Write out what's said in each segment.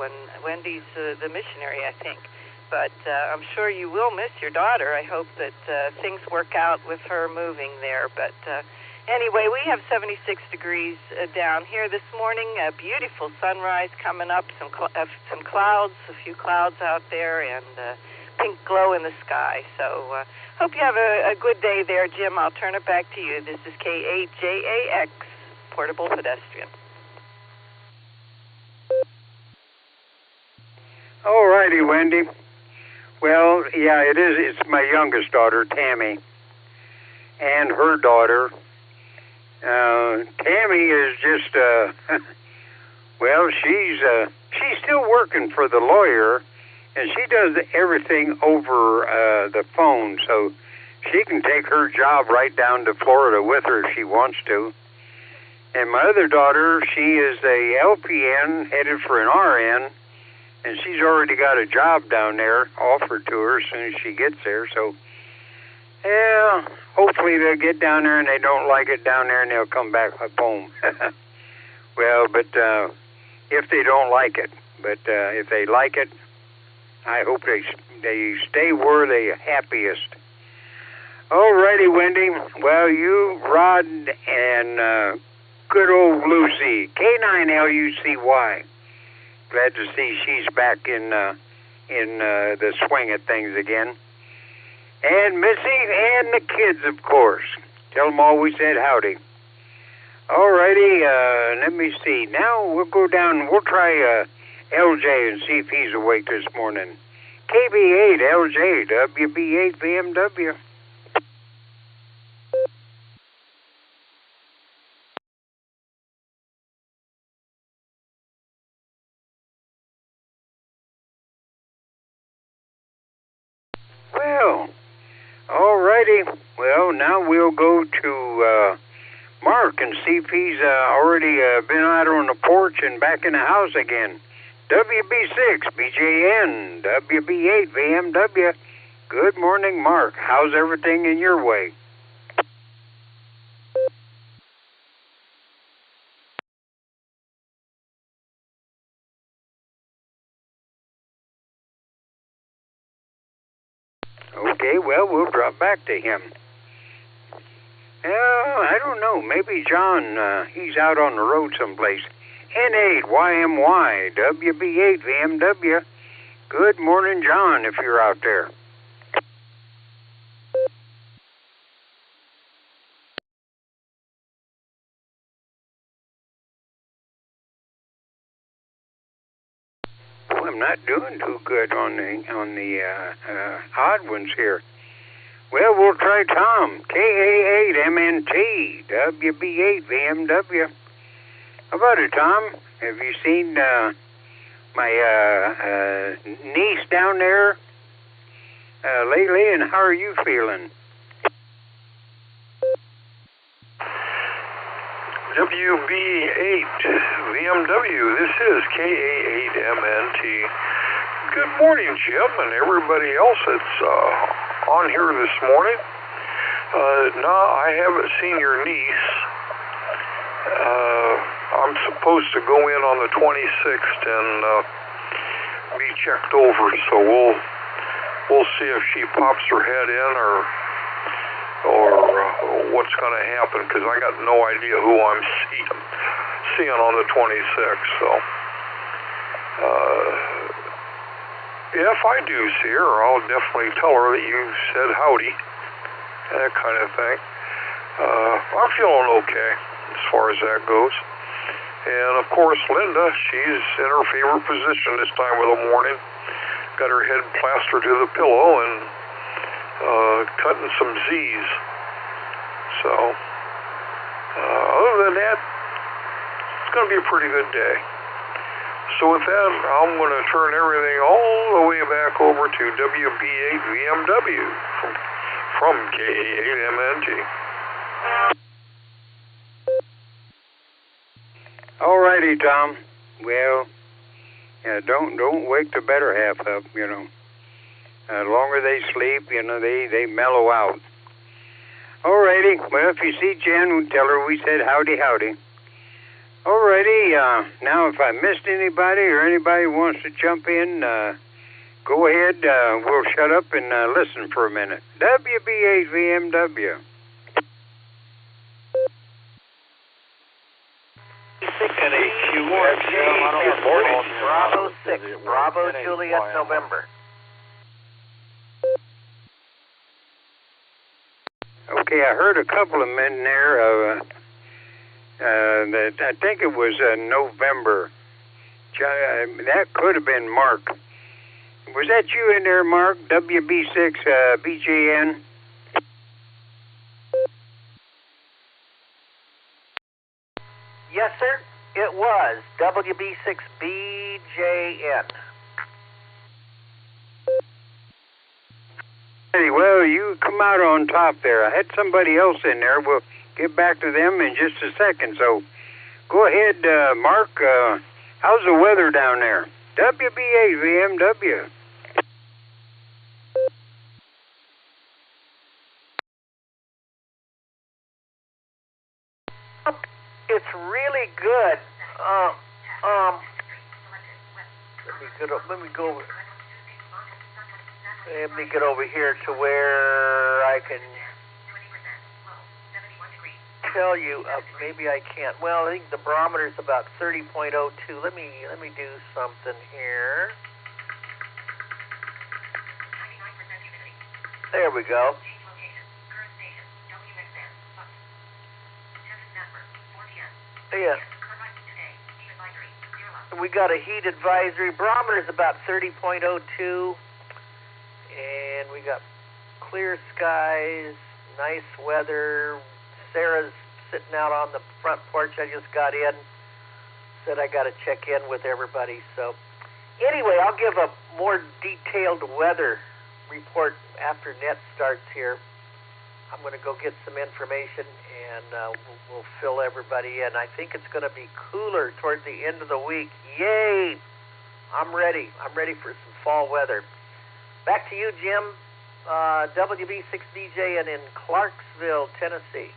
and Wendy's the missionary, I think. But I'm sure you will miss your daughter. I hope that things work out with her moving there. But anyway, we have 76 degrees down here this morning. A beautiful sunrise coming up, some clouds, a few clouds out there, and pink glow in the sky. So hope you have a good day there, Jim. I'll turn it back to you. This is KAJAX, Portable Pedestrian. All righty, Wendy. Well, yeah, it is. It's my youngest daughter, Tammy, and her daughter. Tammy is just, well, she's still working for the lawyer, and she does everything over the phone, so she can take her job right down to Florida with her if she wants to. And my other daughter, she is a LPN headed for an RN, and she's already got a job down there offered to her as soon as she gets there. So, yeah, hopefully they'll get down there and they don't like it down there and they'll come back home. Well, but if they don't like it, but if they like it, I hope they stay where they're happiest. All righty, Wendy. Well, you, Rod, and good old Lucy, K9LUCY. Glad to see she's back in the swing of things again. And Missy and the kids, of course. Tell them all we said howdy. All righty, let me see. Now we'll go down, we'll try LJ and see if he's awake this morning. KB8, LJ, WB8, BMW. Well, all righty. Well, now we'll go to Mark and see if he's already been out on the porch and back in the house again. WB6, BJN, WB8, BMW. Good morning, Mark. How's everything in your way? Okay, well, we'll drop back to him. I don't know. Maybe John, he's out on the road someplace. N8, YMY, WB8, BMW. Good morning, John, if you're out there. Well, I'm not doing too good on the odd ones here. Well, we'll try Tom, KA8MNT, WB8, BMW. How about it, Tom? Have you seen my niece down there lately, and how are you feeling? WB8 BMW, this is KA8MNT. Good morning, Jim, and everybody else that's on here this morning. No, I haven't seen your niece. I'm supposed to go in on the 26th and be checked over, so we'll see if she pops her head in or what's going to happen, because I got no idea who I'm seeing on the 26th. So if I do see her, I'll definitely tell her that you said howdy, that kind of thing. I'm feeling okay as far as that goes. And of course, Linda, she's in her favorite position this time of the morning. Got her head plastered to the pillow and cutting some Z's. So, other than that, it's going to be a pretty good day. So with that, I'm going to turn everything all the way back over to WB8 BMW from KA8MNT. All righty, Tom. Well, yeah, don't wake the better half up, you know. The longer they sleep, you know, they mellow out. All righty. Well, if you see Jen, tell her we said howdy, howdy. Alrighty, now if I missed anybody or anybody wants to jump in, go ahead. We'll shut up and listen for a minute. WB8VMW. Bravo 6, Bravo Juliet, November. Okay, I heard a couple of men there. That I think it was November. That could have been Mark. Was that you in there, Mark? WB6 BJN? Yes, sir. It was WB6BJN. Well, you come out on top there. I had somebody else in there. We'll get back to them in just a second. So go ahead, Mark. How's the weather down there? WB8VMW. It's really good. Let me get over here to where I can tell you. Maybe I can't. Well, I think the barometer is about 30.02. Let me do something here. There we go. Yeah. We got a heat advisory. Barometer is about 30.02. And we got clear skies, nice weather. Sarah's sitting out on the front porch. I just got in. Said I got to check in with everybody. So anyway, I'll give a more detailed weather report after net starts here. I'm going to go get some information, and we'll fill everybody in. I think it's going to be cooler towards the end of the week. Yay! I'm ready. I'm ready for some fall weather. Back to you, Jim. WB6DJ and in Clarksville, Tennessee.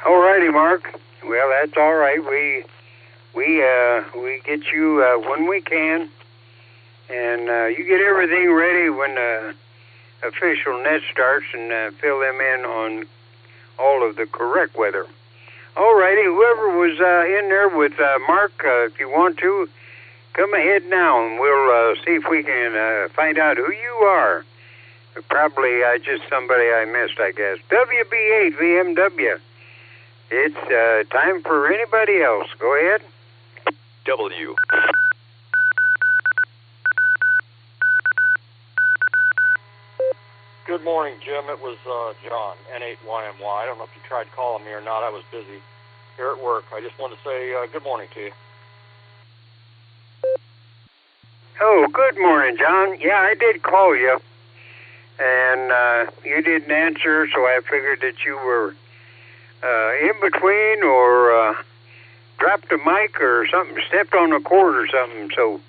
All righty, Mark. Well, that's all right. We get you when we can, and you get everything ready when the official net starts, and fill them in on all of the correct weather. All righty. Whoever was in there with Mark, if you want to, come ahead now, and we'll see if we can find out who you are. Probably just somebody I missed, I guess. WB8VMW. It's time for anybody else. Go ahead. W. Good morning, Jim. It was John, N8YMY. I don't know if you tried calling me or not. I was busy here at work. I just wanted to say good morning to you. Oh, good morning, John. Yeah, I did call you, and you didn't answer, so I figured that you were in between or dropped a mic or something, stepped on a cord or something. So,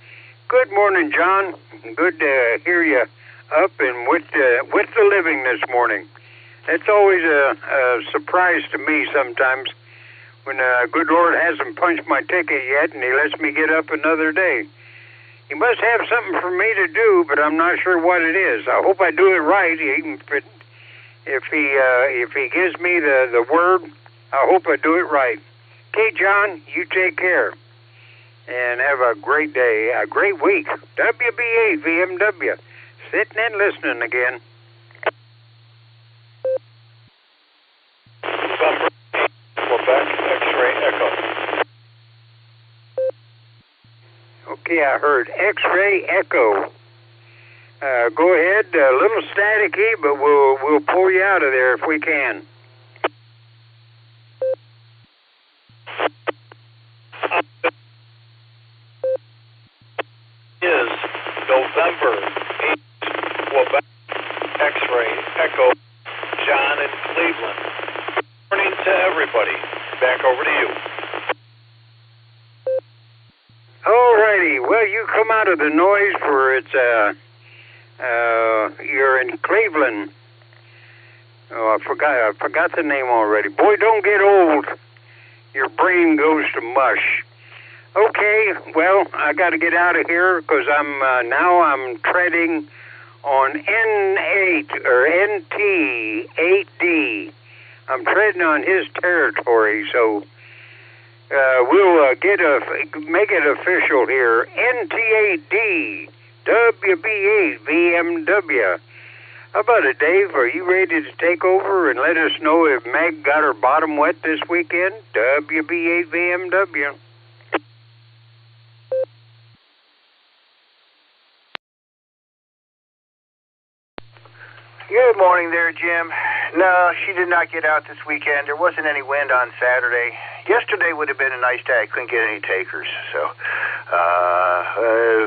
good morning, John. Good to hear you up and with the living this morning. That's always a surprise to me sometimes when good Lord hasn't punched my ticket yet and he lets me get up another day. He must have something for me to do, but I'm not sure what it is. I hope I do it right. Even if he gives me the word, I hope I do it right. Okay, John, you take care and have a great day, a great week. WB8VMW. Sitting and listening again. Quebec, X-ray Echo. Okay, I heard X-ray Echo. Go ahead. A little staticky, but we'll pull you out of there if we can. Is November 8th, Quebec, X-ray Echo, John in Cleveland. Good morning to everybody. Back over to you. All righty. Well, you come out of the noise for it's you're in Cleveland. Oh, I forgot the name already. Boy, don't get old. Your brain goes to mush. Okay, well, I got to get out of here because I'm treading on N8 or NT8D. I'm treading on his territory, so we'll make it official here. NT8D, WB8 VMW. How about it, Dave? Are you ready to take over and let us know if Meg got her bottom wet this weekend? WB8 VMW. Good morning there, Jim. No, she did not get out this weekend. There wasn't any wind on Saturday. Yesterday would have been a nice day. I couldn't get any takers, so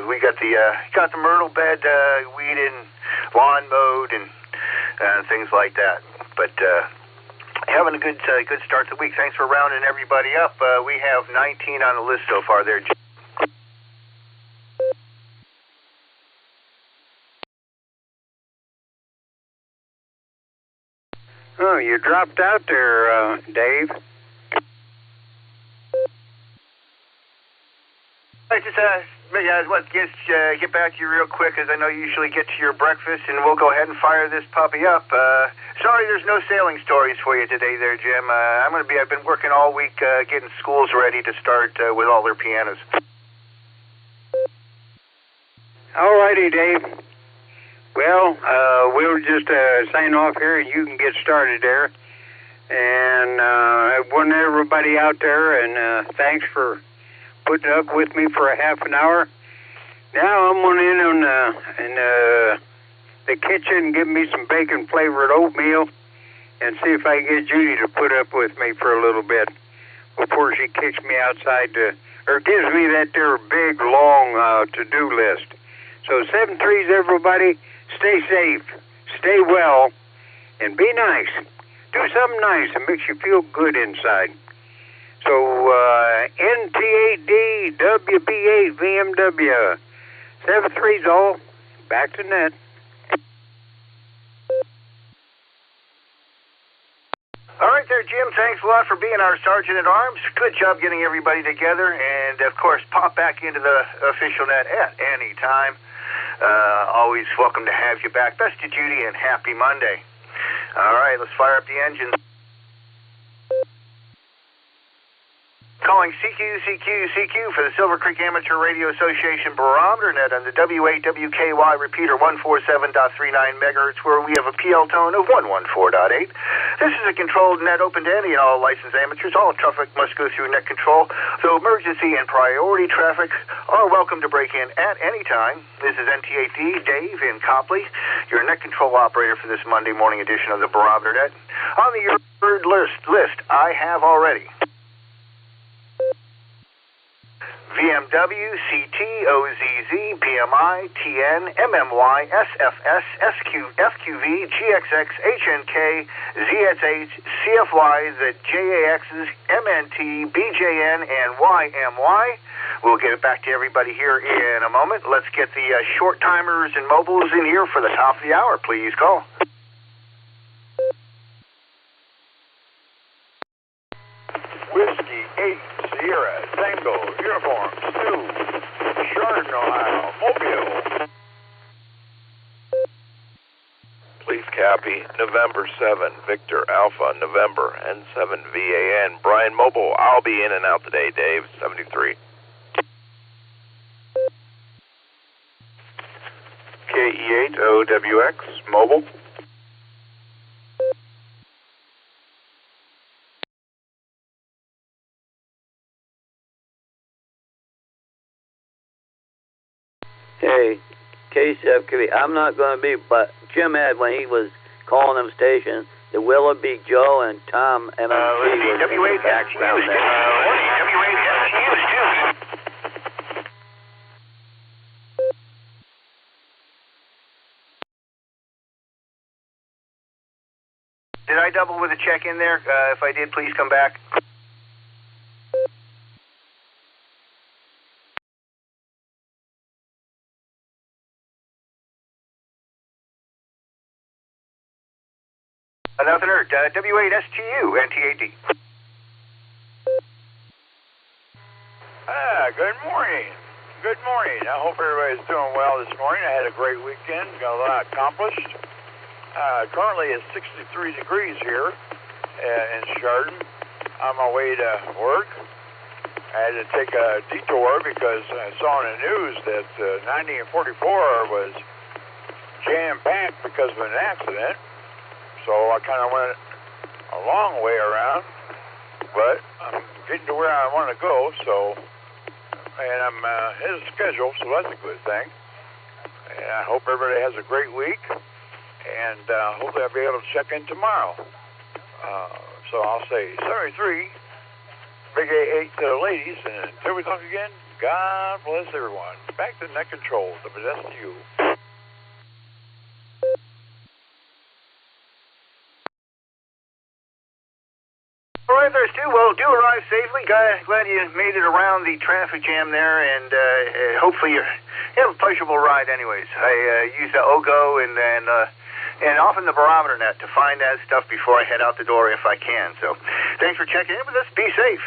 we got the myrtle bed weeded, and lawn mowed, and things like that. But having a good start to the week. Thanks for rounding everybody up. We have 19 on the list so far there, Jim. Oh, you dropped out there, Dave. I just get back to you real quick, as I know you usually get to your breakfast, and we'll go ahead and fire this puppy up. Sorry, there's no sailing stories for you today, there, Jim. I've been working all week getting schools ready to start with all their pianos. All righty, Dave. Well, we'll just sign off here, and you can get started there. And I want everybody out there, and thanks for putting up with me for a half an hour. Now I'm going in the kitchen, give me some bacon-flavored oatmeal, and see if I can get Judy to put up with me for a little bit before she kicks me outside or gives me that there big, long to-do list. So 7-3s, everybody. Stay safe, stay well, and be nice. Do something nice that makes you feel good inside. So, NT8D, WB8, VMW, 7-3s all, back to net. All right there, Jim. Thanks a lot for being our Sergeant at Arms. Good job getting everybody together. And, of course, pop back into the official net at any time. Always welcome to have you back. Best to Judy, and happy Monday. All right, let's fire up the engines. Calling CQ for the Silvercreek Amateur Radio Association Barometer Net on the W8WKY repeater 147.39 megahertz, where we have a PL tone of 114.8. This is a controlled net open to any and all licensed amateurs. All traffic must go through net control, so emergency and priority traffic are welcome to break in at any time. This is NT8D, Dave in Copley, your net control operator for this Monday morning edition of the Barometer Net. On the third list I have already VMW, CT, OZZ, PMI, TN, MMY, SFS, FQV, GXX, HNK, ZSH, CFY, JAXs, MNT, BJN, and YMY. We'll get it back to everybody here in a moment. Let's get the short timers and mobiles in here for the top of the hour. Please call. Whiskey 8 Sierra Tango Uniform 2 Chardon, Ohio, Mobile. Please copy November 7 Victor Alpha November N7 VAN Brian Mobile. I'll be in and out today, Dave. 73. KE8 OWX Mobile. Hey, KCFKV, I'm not going to be, but Jim had, when he was calling them stations, the Willoughby Joe and Tom MMC was in the background there. Did I double with a check in there? If I did, please come back. Nothing heard. W8STU, NTAD. Good morning. Good morning. I hope everybody's doing well this morning. I had a great weekend. Got a lot accomplished. Currently it's 63 degrees here in Chardon. On my way to work. I had to take a detour because I saw in the news that 90 and 44 was jam-packed because of an accident. So I kind of went a long way around, but I'm getting to where I want to go, and I'm ahead of schedule, so that's a good thing. And I hope everybody has a great week, and hopefully I'll be able to check in tomorrow. So I'll say 73, big 8 to the ladies, and until we talk again, God bless everyone. Back to net control, WSTU. All right, there, Stu. Well, do arrive safely. Glad you made it around the traffic jam there, and hopefully you have a pleasurable ride anyways. I use the OGO and often the Barometer Net to find that stuff before I head out the door if I can. So thanks for checking in with us. Be safe.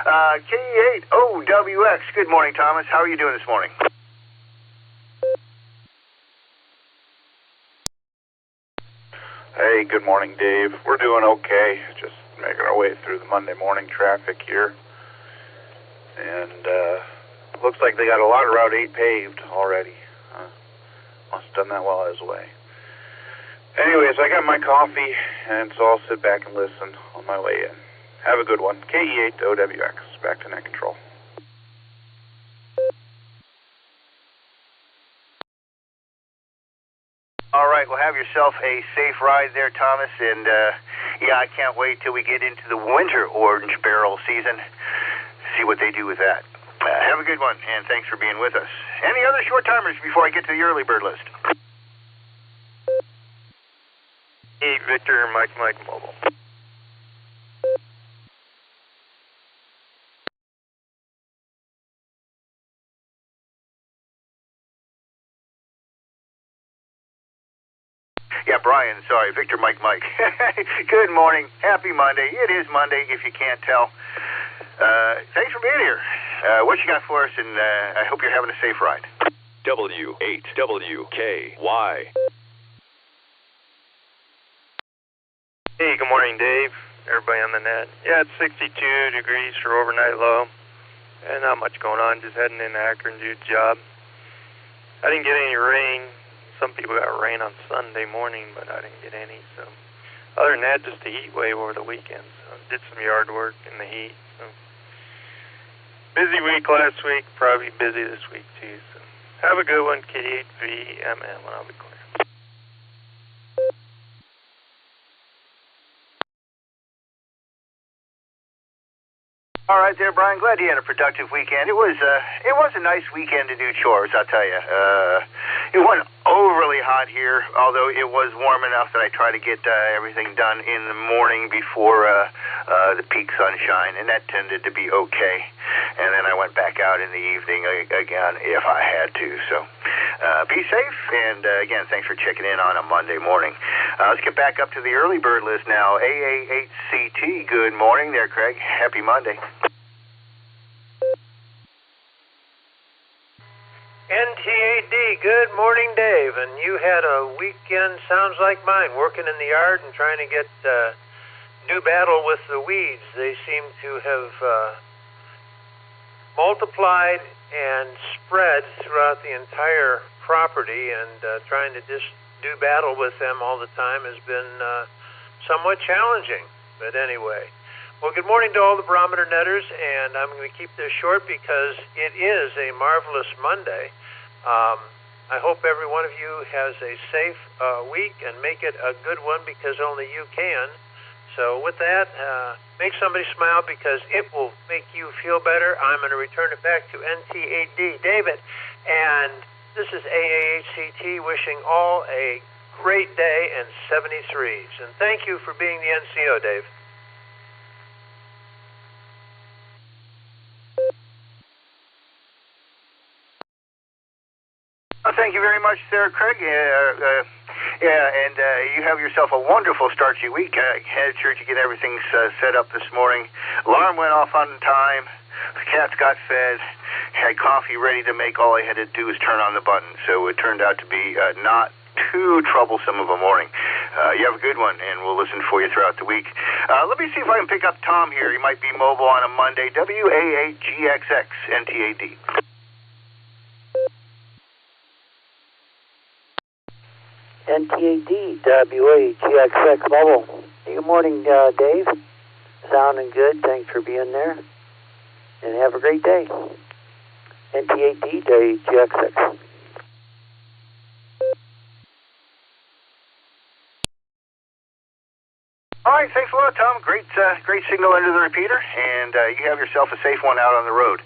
K8OWX. Good morning, Thomas. How are you doing this morning? Hey, good morning, Dave. We're doing okay. Just making our way through the Monday morning traffic here. And looks like they got a lot of Route 8 paved already. Must have done that while I was away. Anyways, I got my coffee, and so I'll sit back and listen on my way in. Have a good one. KE8OWX, back to net control. All right, well, have yourself a safe ride there, Thomas, and yeah, I can't wait till we get into the winter orange barrel season, see what they do with that. Have a good one, and thanks for being with us. Any other short-timers before I get to the early bird list? Hey, Victor, Mike Mobile. Yeah, Brian, sorry, Victor, Mike. Good morning. Happy Monday. It is Monday, if you can't tell. Thanks for being here. What you got for us, and I hope you're having a safe ride. W8WKY. Hey, good morning, Dave. Everybody on the net. Yeah, it's 62 degrees for overnight low. And not much going on, just heading into Akron to do a job. I didn't get any rain. Some people got rain on Sunday morning, but I didn't get any. So, other than that, just a heat wave over the weekend. So, did some yard work in the heat. So, busy week last week, probably busy this week too. So, have a good one, K8VMM, when I'll be clear. All right there, Brian. Glad you had a productive weekend. It was a nice weekend to do chores, I'll tell you. It wasn't overly hot here, although it was warm enough that I tried to get everything done in the morning before the peak sunshine, and that tended to be okay. And then I went back out in the evening again if I had to. So be safe, and again, thanks for checking in on a Monday morning. Let's get back up to the early bird list now. AA8CT, good morning there, Craig. Happy Monday. NTAD, good morning, Dave. And you had a weekend, sounds like mine, working in the yard and trying to get do battle with the weeds. They seem to have multiplied and spread throughout the entire property, and trying to just do battle with them all the time has been somewhat challenging. But anyway, well, good morning to all the Barometer Netters, and I'm going to keep this short because it is a marvelous Monday. I hope every one of you has a safe week and make it a good one because only you can. So with that, make somebody smile because it will make you feel better. I'm going to return it back to NTAD, David. And this is AAHCT wishing all a great day and 73s. And thank you for being the NCO, Dave. Well, thank you very much, Sarah Craig. Yeah, and you have yourself a wonderful start to your week. Headed to church to get everything set up this morning. Alarm went off on time. The cats got fed. Had coffee ready to make. All I had to do was turn on the button. So it turned out to be not too troublesome of a morning. You have a good one, and we'll listen for you throughout the week. Let me see if I can pick up Tom here. He might be mobile on a Monday. WA8GXX NTAD. NTAD WAGXX mobile. Hey, good morning, Dave. Sounding good. Thanks for being there. And have a great day. NTAD WAGXX. All right, thanks a lot, Tom. Great signal into the repeater, and you have yourself a safe one out on the road.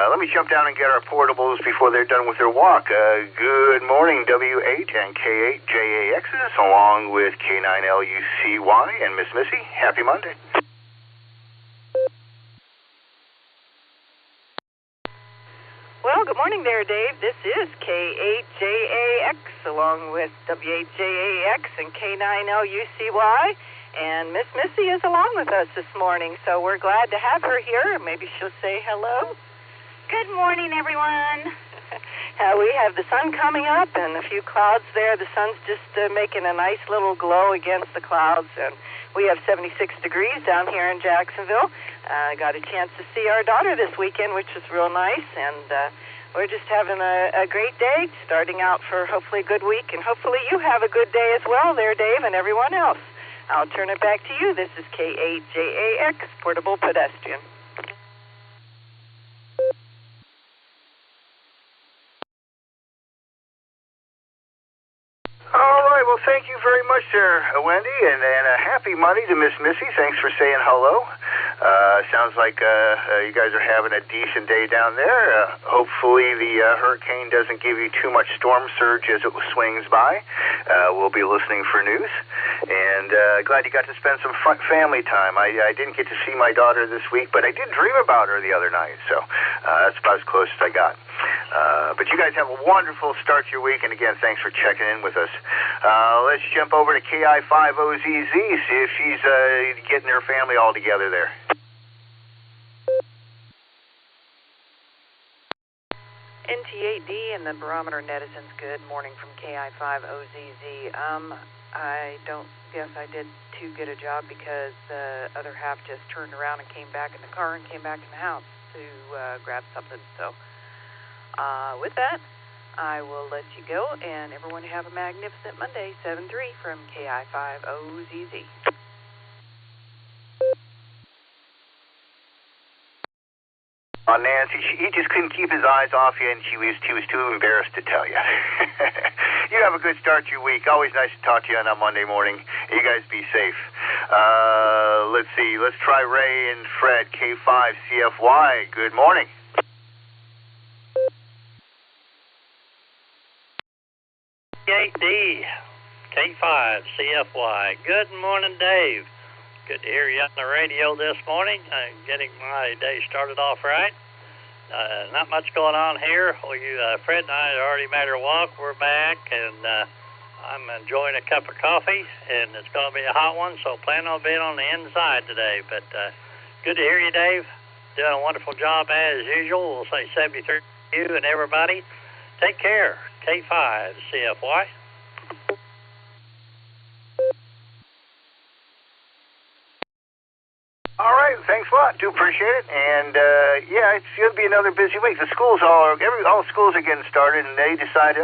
Let me jump down and get our portables before they're done with their walk. Good morning, W8 and K8JAXs, along with K9LUCY and Miss Missy. Happy Monday. Well, good morning there, Dave. This is K8JAX, along with W8JAX and K9LUCY. And Miss Missy is along with us this morning, so we're glad to have her here. Maybe she'll say hello. Good morning, everyone. We have the sun coming up and a few clouds there. The sun's just making a nice little glow against the clouds, and we have 76 degrees down here in Jacksonville. Got a chance to see our daughter this weekend, which is real nice, and we're just having a great day, starting out for hopefully a good week, and hopefully you have a good day as well there, Dave, and everyone else. I'll turn it back to you. This is K8JAX, Portable Pedestrian. All right, well, thank you very much there, Wendy, and a happy Monday to Miss Missy. Thanks for saying hello. Sounds like you guys are having a decent day down there. Hopefully the hurricane doesn't give you too much storm surge as it swings by. We'll be listening for news. And glad you got to spend some family time. I didn't get to see my daughter this week, but I did dream about her the other night, so that's about as close as I got. But you guys have a wonderful start to your week, and again, thanks for checking in with us. Let's jump over to KI5OZZ, see if she's getting her family all together there. NTAD and the Barometer Netizens, good morning from KI5OZZ. I don't guess I did too good a job because the other half just turned around and came back in the car and came back in the house to grab something. So with that, I will let you go, and everyone have a magnificent Monday. 7-3 from KI5OZZ. Nancy, he just couldn't keep his eyes off you, and he was too embarrassed to tell you. You have a good start to your week. Always nice to talk to you on a Monday morning. You guys be safe. Let's see. Let's try Ray and Fred, K5CFY. Good morning. K8D, K5CFY. Good morning, Dave. Good to hear you on the radio this morning. Getting my day started off right. Not much going on here. Fred and I already made our walk. We're back, and I'm enjoying a cup of coffee, and it's going to be a hot one, so plan on being on the inside today. But good to hear you, Dave. Doing a wonderful job as usual. We'll say 73 to you and everybody. Take care. K5CFY. All right, thanks a lot. Do appreciate it. And yeah, it's going to be another busy week. The schools all schools are getting started, and they decided,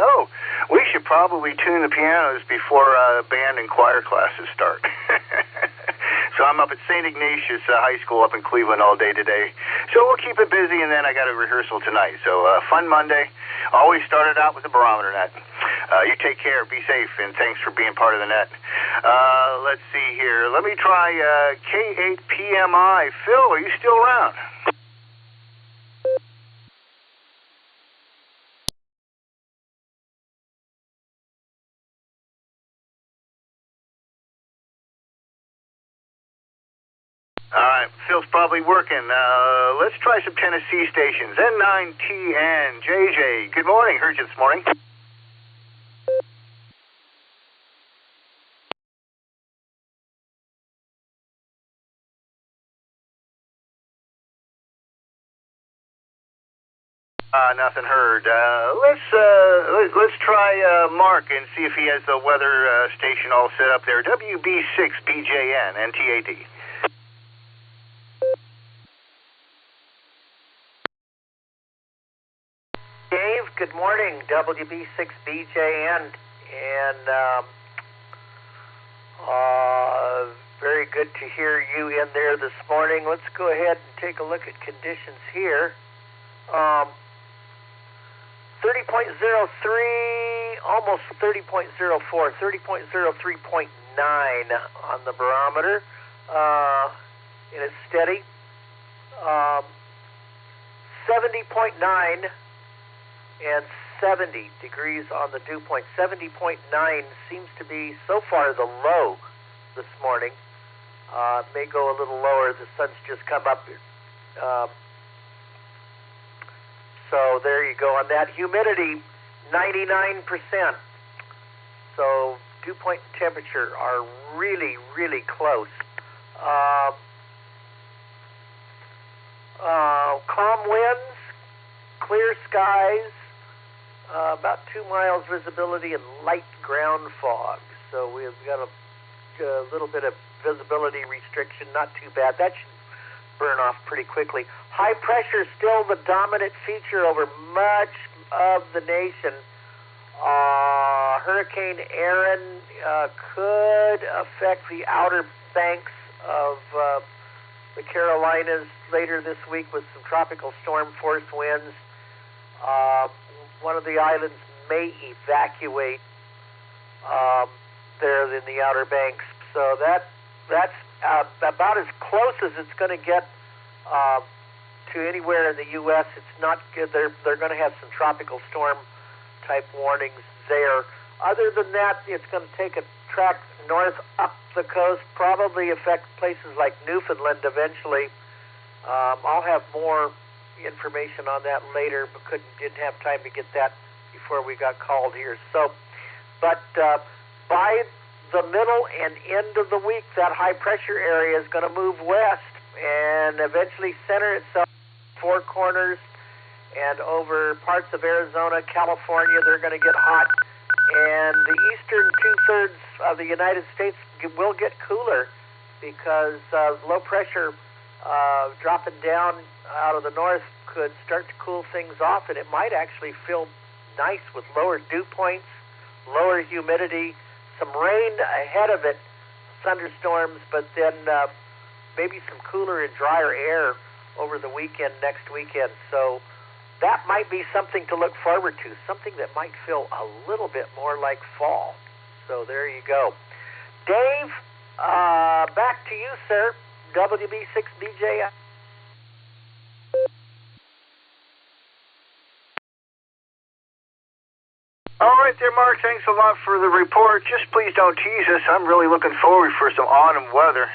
we should probably tune the pianos before band and choir classes start. So I'm up at St. Ignatius High School up in Cleveland all day today. So we'll keep it busy, and then I got a rehearsal tonight. So fun Monday. Always started out with the Barometer Net. You take care, be safe, and thanks for being part of the net. Let's see here. Let me try K8PMI. Phil, are you still around? All right, Phil's probably working. Let's try some Tennessee stations. N9TN. JJ, good morning. Heard you this morning. Nothing heard. Let's try Mark and see if he has the weather station all set up there. WB6BJN, NTAD. Dave, good morning, WB6BJN, and very good to hear you in there this morning. Let's go ahead and take a look at conditions here. 30.03, almost 30.04, 30.03.9 on the barometer. It is steady. 70.9 and 70 degrees on the dew point. 70.9 seems to be so far the low this morning. May go a little lower. The sun's just come up. So there you go. On that, humidity, 99%. So dew point and temperature are really, really close. Calm winds, clear skies, about 2 miles visibility and light ground fog. So we've got a little bit of visibility restriction, not too bad. That should burn off pretty quickly. High pressure still the dominant feature over much of the nation. Hurricane Aaron could affect the outer banks of the Carolinas later this week with some tropical storm force winds. One of the islands may evacuate there in the outer banks. So that's about as close as it's going to get to anywhere in the U.S. It's not good. They're going to have some tropical storm type warnings there. Other than that, it's going to take a track north up the coast, probably affect places like Newfoundland eventually. I'll have more information on that later, but didn't have time to get that before we got called here. So, but by the middle and end of the week, that high pressure area is going to move west and eventually center itself Four Corners and over parts of Arizona, California. They're going to get hot, and the eastern two-thirds of the United States will get cooler because low pressure dropping down out of the north could start to cool things off, and it might actually feel nice with lower dew points, lower humidity, some rain ahead of it, thunderstorms, but then maybe some cooler and drier air over the weekend, next weekend. So that might be something to look forward to, something that might feel a little bit more like fall. So there you go. Dave, back to you, sir. WB6BJ. All right there, Mark. Thanks a lot for the report. Just please don't tease us. I'm really looking forward for some autumn weather.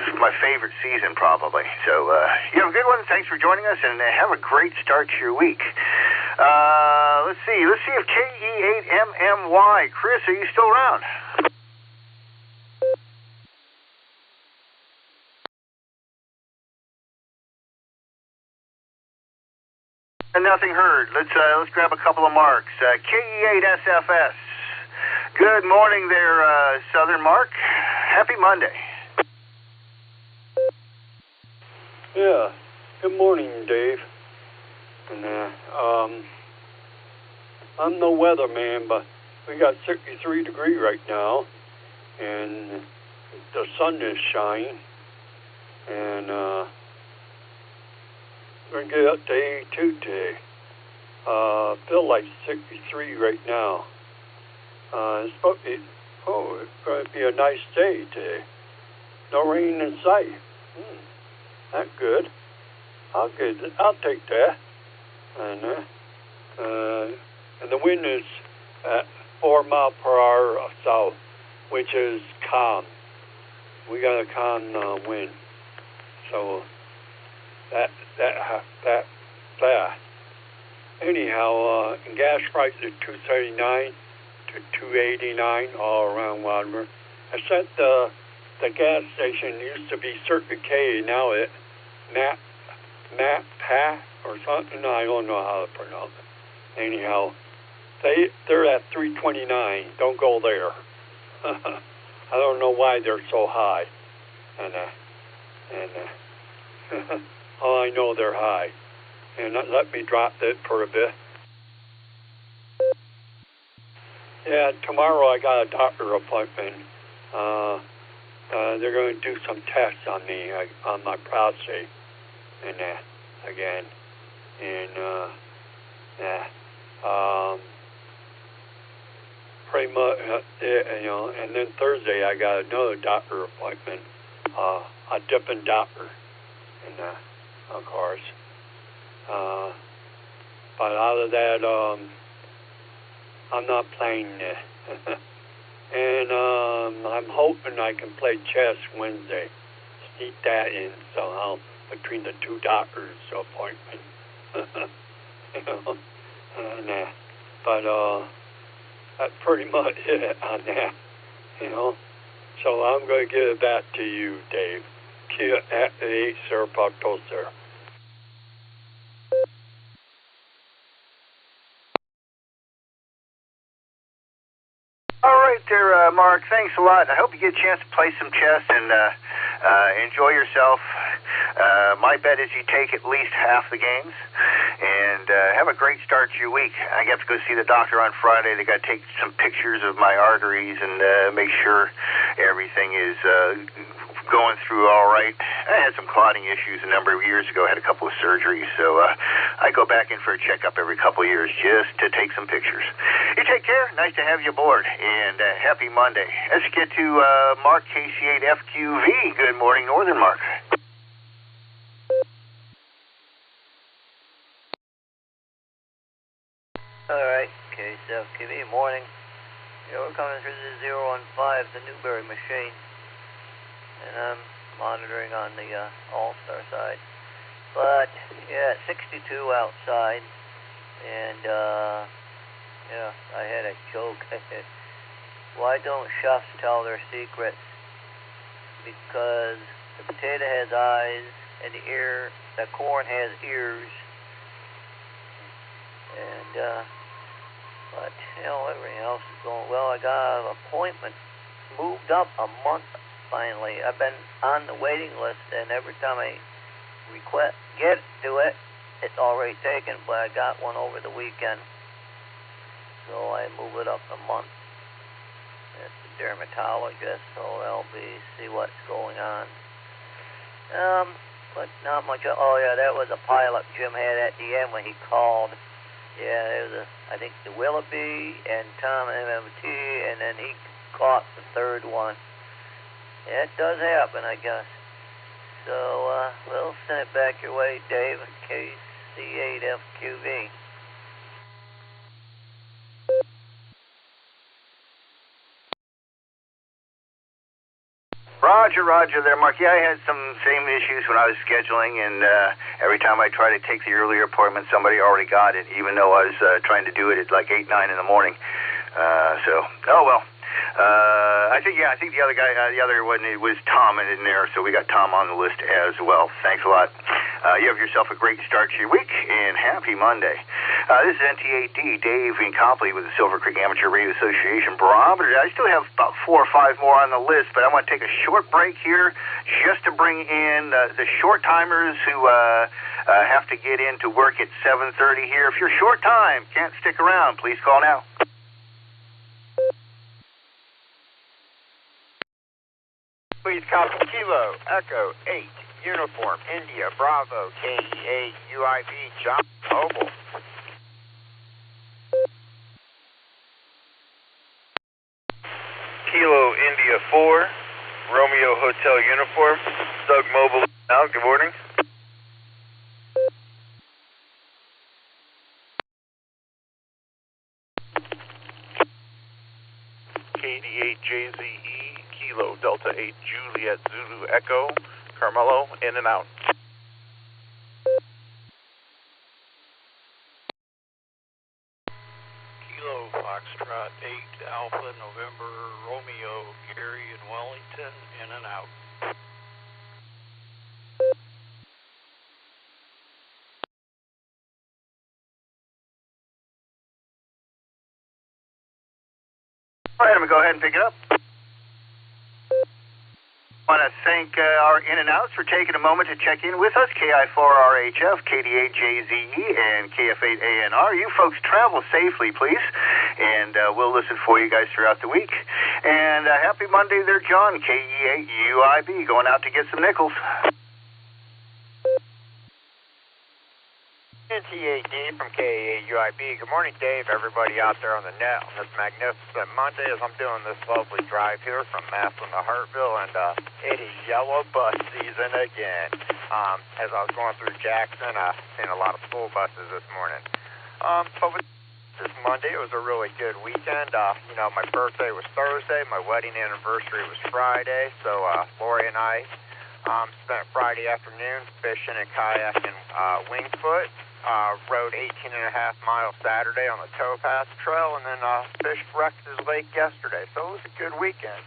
It's my favorite season, probably. So you have a good one. Thanks for joining us, and have a great start to your week. Let's see if KE8MMY. Chris, are you still around? Nothing heard. Let's grab a couple of marks. KE8SFS. Good morning there, Southern Mark. Happy Monday. Yeah. Good morning, Dave. And I'm no weatherman, but we got 63 degrees right now, and the sun is shining, and we're going to get up to 82 today. Feel like 63 right now. It's supposed to be, it's going to be a nice day today. No rain in sight. That's good. I'll take that. And the wind is at 4 miles per hour south, which is calm. We got a calm wind. So that. Anyhow, gas prices are $2.79 to $2.89 all around Wadmer. Except the gas station used to be Circuit K, now it Pat or something. I don't know how to pronounce it. Anyhow, they're at 329. Don't go there. I don't know why they're so high. And all I know, they're high. And let me drop it for a bit. Yeah, tomorrow I got a doctor appointment. They're going to do some tests on me, on my prostate, and again, and pretty much, and then Thursday I got another doctor appointment, a different doctor, and of course, but out of that, I'm not playing this. And I'm hoping I can play chess Wednesday. Sneak that in somehow between the two doctors' appointments. But that's pretty much it on that. So I'm going to give it back to you, Dave. At the Sir Proctor. All right there, Mark. Thanks a lot. I hope you get a chance to play some chess and enjoy yourself. My bet is you take at least half the games and have a great start to your week. I got to go see the doctor on Friday. They got to take some pictures of my arteries and make sure everything is going through all right. I had some clotting issues a number of years ago. I had a couple of surgeries, so I go back in for a checkup every couple of years just to take some pictures. You take care. Nice to have you aboard, and happy Monday. Let's get to Mark, KC8FQV. Good morning, Northern Mark. All right, KC8FQV, morning. We're coming through the 015, the Newberry machine. And I'm monitoring on the Allstar side. But, yeah, 62 outside. And, yeah, I had a joke. Why don't chefs tell their secrets? Because the potato has eyes, and the corn has ears. And, but, everything else is going well. I got an appointment moved up a month. Finally, I've been on the waiting list, and every time I get to it, it's already taken, but I got one over the weekend, so I move it up a month. It's a dermatologist, so I'll see what's going on. But not much. Oh, yeah, that was a pileup Jim had at the end when he called. Yeah, it was I think the Willoughby and Tom MMT, and then he caught the third one. Yeah, it does happen, I guess. So, we'll send it back your way, Dave, KC8FQV. Roger there, Mark. Yeah, I had some same issues when I was scheduling, and every time I try to take the earlier appointment, somebody already got it, even though I was trying to do it at like 8, 9 in the morning. Oh well. I think the other guy, the other one, it was Tom in there, so we got Tom on the list as well. Thanks a lot. You have yourself a great start to your week, and happy Monday. This is NT8D, Dave in Copley with the Silvercreek Amateur Radio Association Barometer. I still have about 4 or 5 more on the list, but I want to take a short break here just to bring in the short timers who have to get into work at 7:30 here. If you're short time, can't stick around, please call now. Please copy Kilo, Echo 8, Uniform, India, Bravo, KEA, UIV, John Mobile. Kilo, India 4, Romeo Hotel Uniform, Doug Mobile now, good morning. KD8JZE, Kilo, Delta 8, Juliet, Zulu, Echo, Carmelo, in and out. Kilo, Foxtrot 8, Alpha, November, Romeo, Gary and Wellington, in and out. All right, I'm going to go ahead and pick it up. I want to thank our in-and-outs for taking a moment to check in with us, KI4RHF, KD8JZE, and KF8ANR. You folks travel safely, please, and we'll listen for you guys throughout the week. And happy Monday there, John, KE8UIB, going out to get some nickels. NTAD from KAUIB. Good morning, Dave, everybody out there on the net on this magnificent Monday as I'm doing this lovely drive here from Massillon to Hartville, and it is yellow bus season again. As I was going through Jackson, I've seen a lot of school buses this morning. But with this Monday, it was a really good weekend. You know, my birthday was Thursday, my wedding anniversary was Friday, so Lori and I spent Friday afternoon fishing and kayaking Wingfoot. Rode 18.5 miles Saturday on the Towpath Trail, and then fished Rex's Lake yesterday. So it was a good weekend.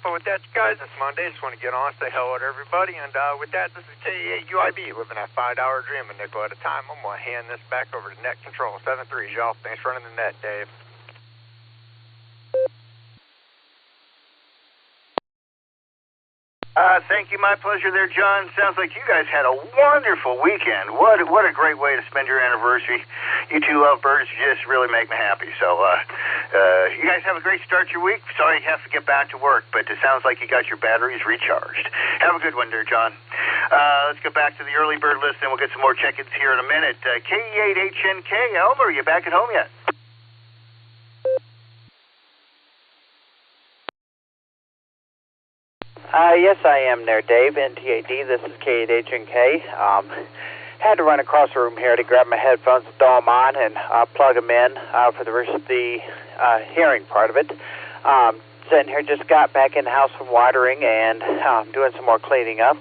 But with that, guys, it's Monday. Just want to get on, say hello to everybody. And with that, this is KE8UIB, living that $5 dream, a nickel at a time. I'm going to hand this back over to Net Control 7-3, y'all. Thanks for running the net, Dave. Thank you. My pleasure there, John. Sounds like you guys had a wonderful weekend. What a great way to spend your anniversary. You two lovebirds just really make me happy. So you guys have a great start to your week. Sorry you have to get back to work, but it sounds like you got your batteries recharged. Have a good one there, John. Let's get back to the early bird list, and we'll get some more check-ins here in a minute. KE8HNK, Elmer, are you back at home yet? Yes, I am there, Dave. NTAD, this is K8HNK. Had to run across the room here to grab my headphones and throw them on and plug them in for the rest of the hearing part of it. Sitting here, just got back in the house from watering and doing some more cleaning up.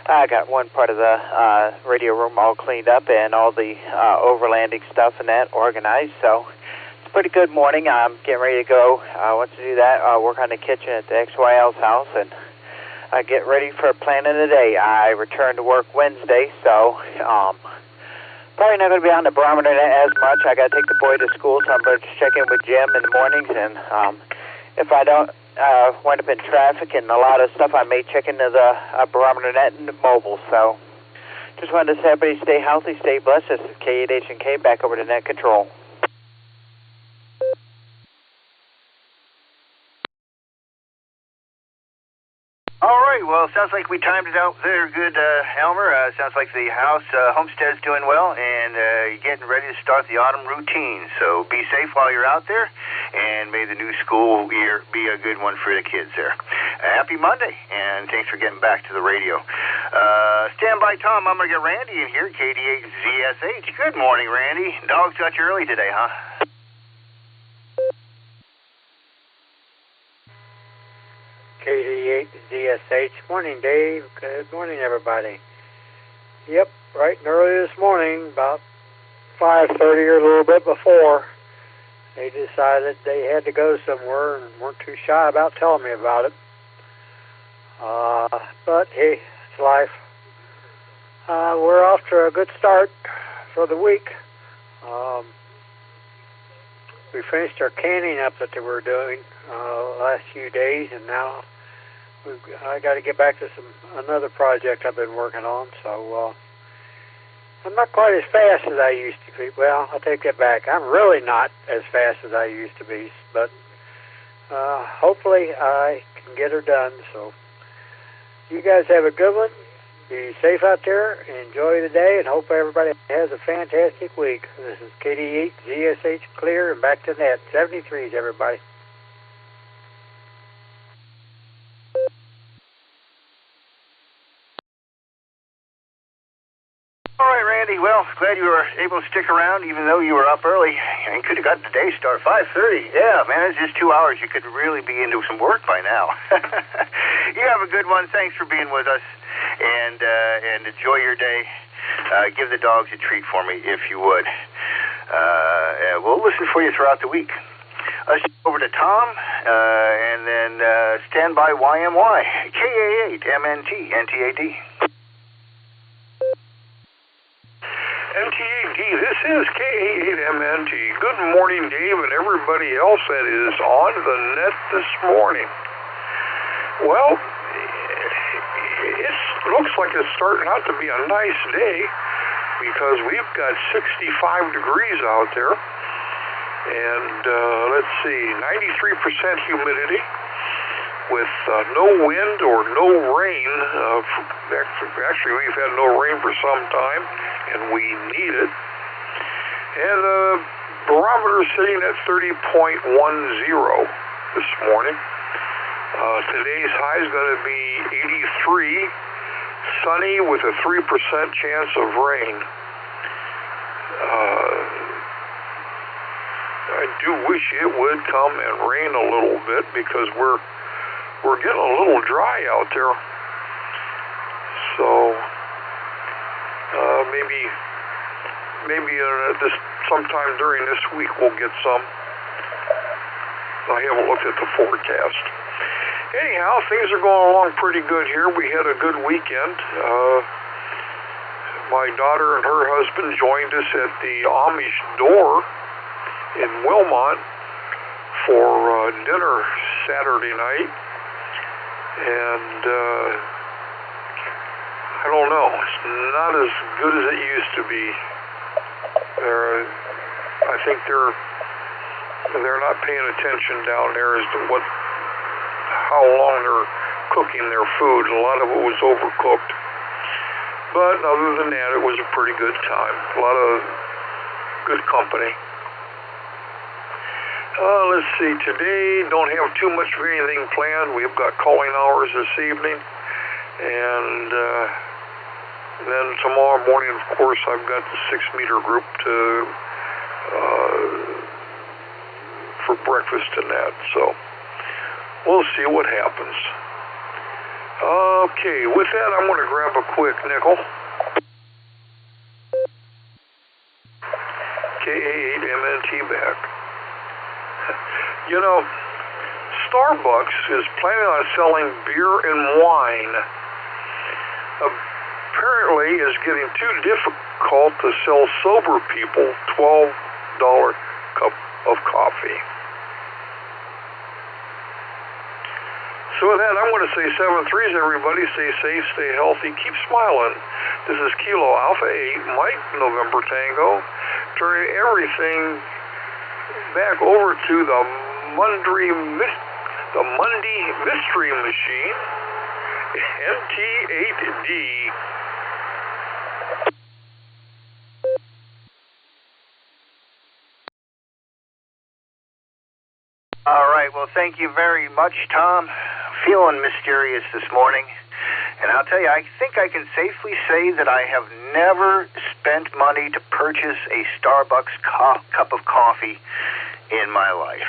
I got one part of the radio room all cleaned up and all the overlanding stuff and that organized, so it's a pretty good morning. I'm getting ready to go. Once I do that, work on the kitchen at the XYL's house and get ready for planning the day. I return to work Wednesday, so probably not going to be on the Barometer Net as much. I got to take the boy to school, so I'm going to check in with Jim in the mornings, and if I don't wind up in traffic and a lot of stuff, I may check into the Barometer Net and the mobile. So just wanted to say everybody stay healthy, stay blessed. This is K8HNK, back over to Net Control. All right, well, it sounds like we timed it out there good, Elmer. Sounds like the house, homestead's doing well, and you're getting ready to start the autumn routine. So be safe while you're out there, and may the new school year be a good one for the kids there. Happy Monday, and thanks for getting back to the radio. Stand by, Tom. I'm going to get Randy in here, KD8ZSH. Good morning, Randy. Dogs got you early today, huh? KD8ZSH. Morning, Dave. Good morning, everybody. Yep, right and early this morning, about 5:30 or a little bit before, they decided they had to go somewhere and weren't too shy about telling me about it. But hey, it's life. We're off to a good start for the week. We finished our canning up that they were doing last few days, and now I got to get back to another project I've been working on. So I'm not quite as fast as I used to be. Well, I'll take that back. I'm really not as fast as I used to be, but hopefully I can get her done. So you guys have a good one. Be safe out there. Enjoy the day, and hope everybody has a fantastic week. This is KD8ZSH Clear, and back to net. 73s, everybody. All right, Randy. Well, glad you were able to stick around, even though you were up early. You could have gotten the day start 5:30. Yeah, man, it's just 2 hours. You could really be into some work by now. You have a good one. Thanks for being with us, and enjoy your day. Give the dogs a treat for me, if you would. We'll listen for you throughout the week. Let's over to Tom, and then stand by YMY. KA8 MNT NTAD. NTAD, this is K88MNT. Good morning, Dave, and everybody else that is on the net this morning. Well, it looks like it's starting out to be a nice day because we've got 65 degrees out there. And let's see, 93% humidity with no wind or no rain. Actually, we've had no rain for some time, and we need it. And the barometer is sitting at 30.10 this morning. Today's high is going to be 83, sunny with a 3% chance of rain. I do wish it would come and rain a little bit because we're getting a little dry out there. So maybe this sometime during this week we'll get some. I haven't looked at the forecast. Anyhow, things are going along pretty good here. We had a good weekend. My daughter and her husband joined us at the Amish door in Wilmot for dinner Saturday night. And I don't know, it's not as good as it used to be. I think they're not paying attention down there as to how long they're cooking their food. A lot of it was overcooked. But other than that, it was a pretty good time. A lot of good company. Let's see, today don't have too much of anything planned. We've got calling hours this evening. And then tomorrow morning, of course, I've got the 6-meter group for breakfast and that. So we'll see what happens. Okay, with that, I'm going to grab a quick nickel. K88MNT back. You know, Starbucks is planning on selling beer and wine. Apparently, it's getting too difficult to sell sober people $12 cup of coffee. So with that, I'm going to say 7-3s, everybody. Stay safe, stay healthy, keep smiling. This is Kilo Alpha 8, Mike November Tango, turning everything back over to the Monday Mystery Machine, MT8D. All right, well, thank you very much, Tom. Feeling mysterious this morning. And I'll tell you, I think I can safely say that I have never spent money to purchase a Starbucks cup of coffee in my life.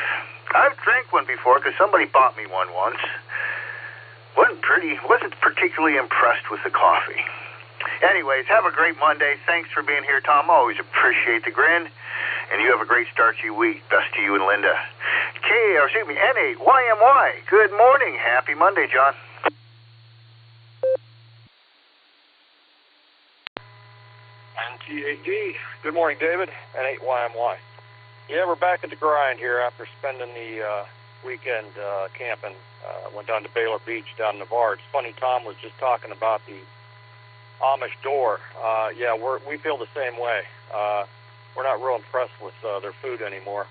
I've drank one before because somebody bought me one once. Wasn't particularly impressed with the coffee. Anyways, have a great Monday. Thanks for being here, Tom. Always appreciate the grin. And you have a great start to your week. Best to you and Linda. N8YMY. Good morning. Happy Monday, John. NTAD. Good morning, David. N8YMY. Yeah, we're back at the grind here after spending the weekend camping. Went down to Baylor Beach down in Navarre. It's funny, Tom was just talking about the Amish door. Yeah, we feel the same way. We're not real impressed with their food anymore.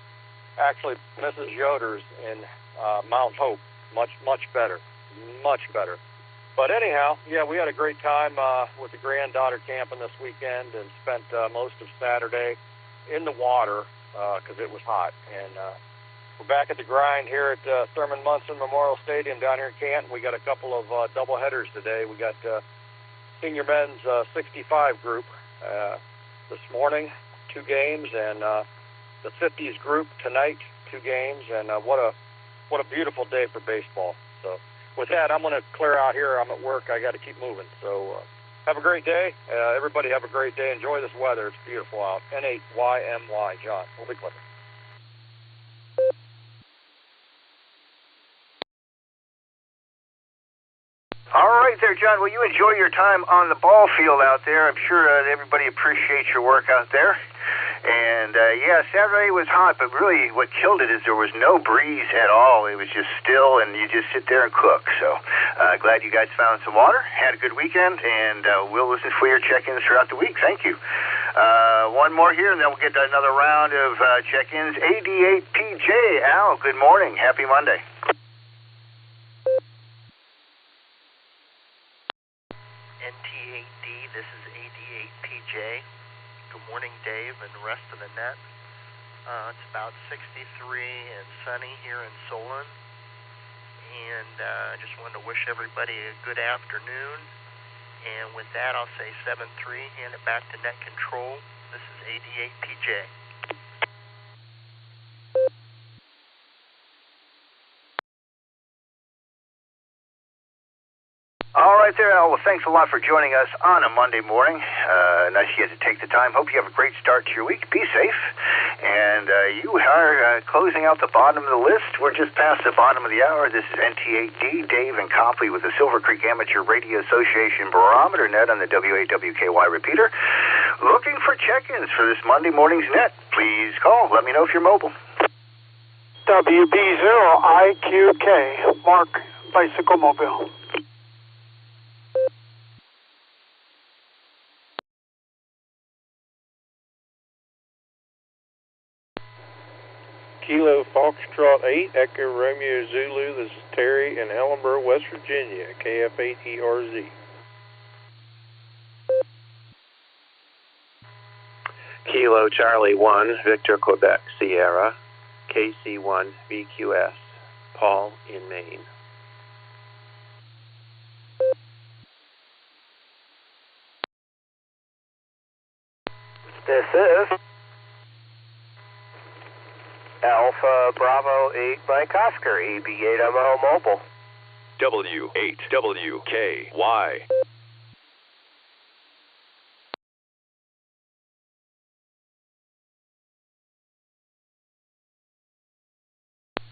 Actually, Mrs. Yoder's in Mount Hope, much better. But anyhow, yeah, we had a great time with the granddaughter camping this weekend and spent most of Saturday in the water because it was hot. And we're back at the grind here at Thurman Munson Memorial Stadium down here in Canton. We got a couple of double headers today. We got senior men's 65 group this morning, 2 games, and the 50s group tonight, 2 games, and what a beautiful day for baseball. So with that, I'm going to clear out here. I'm at work. I got to keep moving. So have a great day. Everybody have a great day. Enjoy this weather. It's beautiful out. N8YMY, John. We'll be clear. All right there, there, John. Well, you enjoy your time on the ball field out there. I'm sure everybody appreciates your work out there. And, yeah, Saturday was hot, but really what killed it is there was no breeze at all. It was just still, and you just sit there and cook. So glad you guys found some water, had a good weekend, and we'll listen for your check-ins throughout the week. Thank you. One more here, and then we'll get another round of check-ins. AD8PJ, Al, good morning. Happy Monday. NT8D, this is AD8PJ. Good morning, Dave, and the rest of the net. It's about 63 and sunny here in Solon. And I just wanted to wish everybody a good afternoon. And with that, I'll say 7-3, hand it back to net control. This is AD8PJ. All right there, Al. Well, thanks a lot for joining us on a Monday morning. Nice you get to take the time. Hope you have a great start to your week. Be safe. And you are closing out the bottom of the list. We're just past the bottom of the hour. This is NT8D, Dave and Copley with the Silvercreek Amateur Radio Association Barometer Net on the WAWKY repeater. Looking for check-ins for this Monday morning's net. Please call. Let me know if you're mobile. WB0IQK, Mark, Bicycle Mobile. Kilo Foxtrot 8, Echo Romeo Zulu. This is Terry in Ellenboro, West Virginia, KF8ERZ. Kilo Charlie 1, Victor Quebec Sierra, KC1 VQS, Paul in Maine. This is Alpha Bravo 8 Mike Oscar, EB8MO Mobile. W8WKY.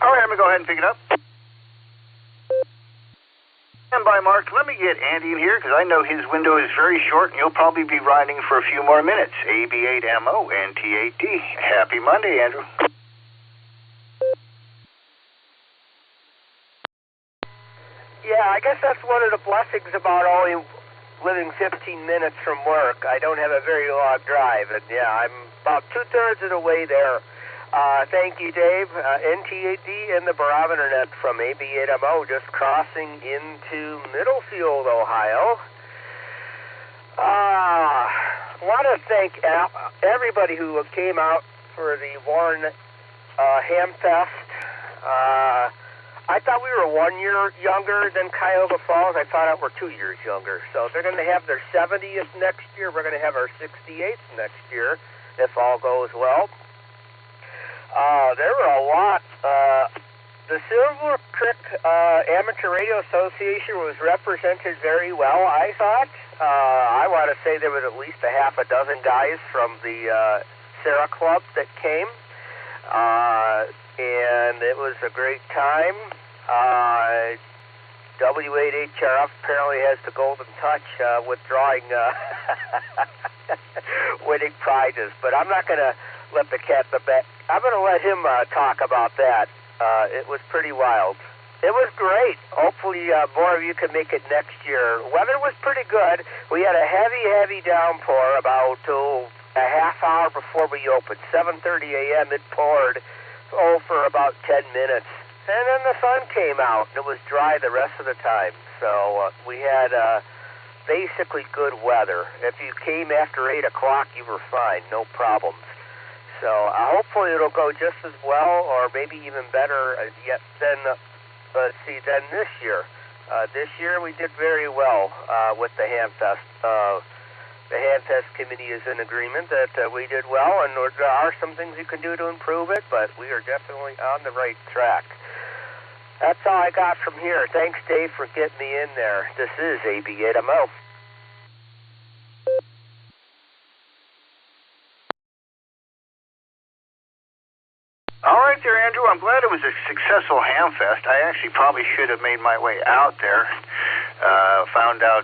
All right, I'm going to go ahead and pick it up. Stand by, Mark. Let me get Andy in here because I know his window is very short and you'll probably be riding for a few more minutes. AB8MO, NT8D. Happy Monday, Andrew. Yeah, I guess that's one of the blessings about only living 15 minutes from work. I don't have a very long drive, and yeah, I'm about 2/3 of the way there. Thank you, Dave. NT8D and the Barometer Net from AB8MO just crossing into Middlefield, Ohio. I want to thank everybody who came out for the Warren Ham Fest. I thought we were 1 year younger than Cuyahoga Falls. I found out we're 2 years younger. So they're going to have their 70th next year. We're going to have our 68th next year, if all goes well. There were a lot. The Silvercreek Amateur Radio Association was represented very well, I thought. I want to say there was at least a half a dozen guys from the Sarah Club that came. And it was a great time. W8HRF apparently has the golden touch with drawing winning prizes, but I'm not going to let the cat in the bag. I'm going to let him talk about that. It was pretty wild. It was great. Hopefully more of you can make it next year. Weather was pretty good. We had a heavy downpour about a half hour before we opened. 7:30 a.m. it poured for about 10 minutes. And then the sun came out, and it was dry the rest of the time. So we had basically good weather. If you came after 8 o'clock, you were fine, no problems. So hopefully it'll go just as well, or maybe even better yet than this year. This year we did very well with the Hamfest. The Handfest Committee is in agreement that we did well, and there are some things you can do to improve it, but we are definitely on the right track. That's all I got from here. Thanks, Dave, for getting me in there. This is AB8MO. All right, right there, Andrew. I'm glad it was a successful ham fest. I actually probably should have made my way out there. Found out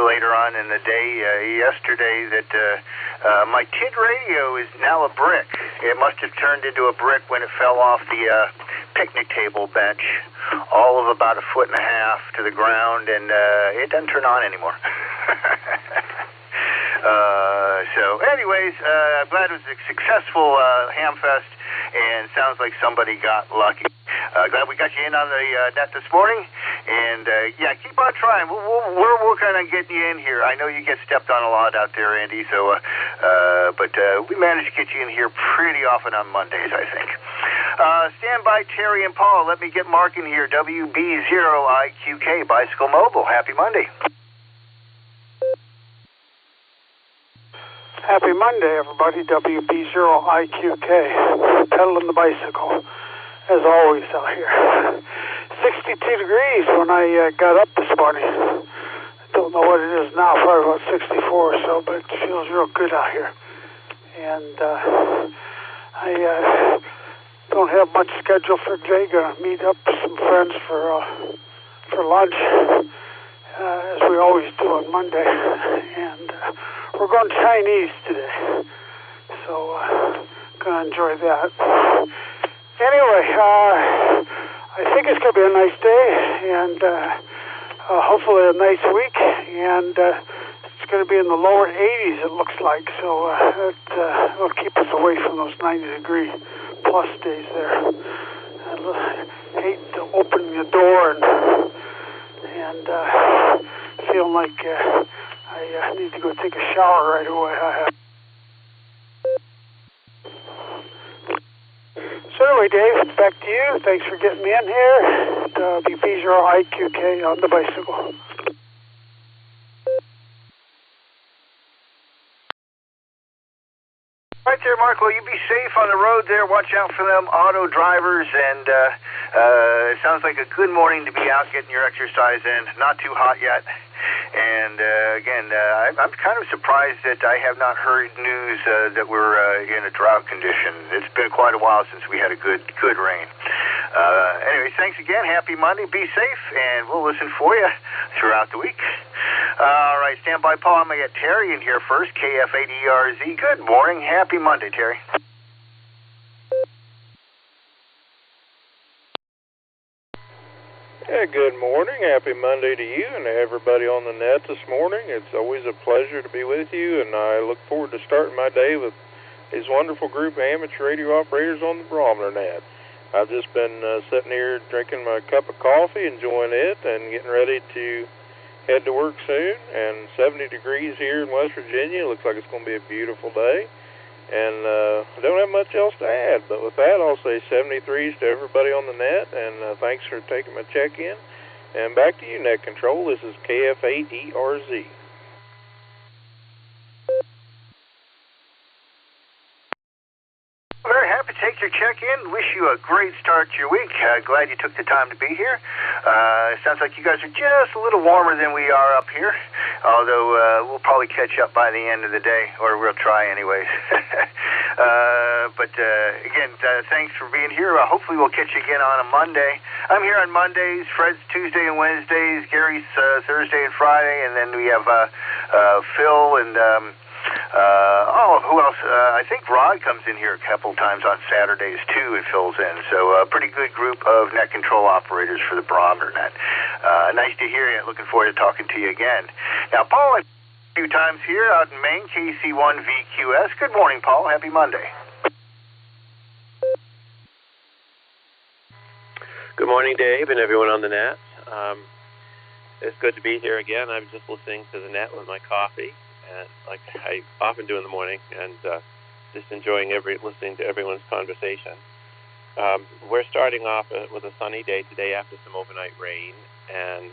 later on in the day yesterday that my TID radio is now a brick. It must have turned into a brick when it fell off the picnic table bench, all of about 1.5 feet to the ground, and it doesn't turn on anymore. So anyways, I'm glad it was a successful ham fest, and sounds like somebody got lucky. Glad we got you in on the net this morning, and yeah, keep on trying. We're working on getting you in here. I know you get stepped on a lot out there, Andy, so but we managed to get you in here pretty often on Mondays, I think. Stand by, Terry and Paul. Let me get Mark in here. WB0IQK Bicycle Mobile. Happy Monday. Happy Monday, everybody. WB0IQK, pedaling the bicycle, as always out here. 62 degrees when I got up this morning. Don't know what it is now, probably about 64 or so, but it feels real good out here. And I don't have much scheduled for today. Gonna meet up with some friends for lunch, as we always do on Monday. And we're going Chinese today, so gonna enjoy that. Anyway, I think it's gonna be a nice day, and hopefully a nice week, and it's gonna be in the lower 80s, it looks like. So it'll keep us away from those 90-degree plus days there. I hate opening the door and feeling like I need to go take a shower right away. So anyway, Dave, back to you. Thanks for getting me in here. WB0IQK on the bicycle. Right there, Mark. Well, you be safe on the road there. Watch out for them auto drivers, and it sounds like a good morning to be out getting your exercise in. Not too hot yet. And again, I'm kind of surprised that I have not heard news that we're in a drought condition. It's been quite a while since we had a good rain. Anyway, thanks again. Happy Monday. Be safe, and we'll listen for you throughout the week. All right, stand by, Paul. I'm going to get Terry in here first, KF8ERZ. Good morning. Happy Monday, Terry. Yeah, good morning. Happy Monday to you and everybody on the net this morning. It's always a pleasure to be with you, and I look forward to starting my day with this wonderful group of amateur radio operators on the Barometer Net. I've just been sitting here drinking my cup of coffee, enjoying it, and getting ready to head to work soon. And 70 degrees here in West Virginia. Looks like it's going to be a beautiful day. And I don't have much else to add, but with that, I'll say 73s to everybody on the net, and thanks for taking my check-in. And back to you, Net Control. This is KF8ERZ. Very happy to take your check-in. Wish you a great start to your week. Glad you took the time to be here. Sounds like you guys are just a little warmer than we are up here, although we'll probably catch up by the end of the day, or we'll try anyways. But again, thanks for being here. Hopefully we'll catch you again on a Monday. I'm here on Mondays, Fred's Tuesday and Wednesdays, Gary's Thursday and Friday, and then we have Phil and who else? I think Rod comes in here a couple times on Saturdays too and fills in. So a pretty good group of net control operators for the Barometer Net. Nice to hear you. Looking forward to talking to you again. Now, Paul, a few times here out in Maine, KC1VQS. Good morning, Paul. Happy Monday. Good morning, Dave, and everyone on the net. It's good to be here again. I'm just listening to the net with my coffee, and like I often do in the morning, and just enjoying listening to everyone's conversation. We're starting off with a sunny day today after some overnight rain, and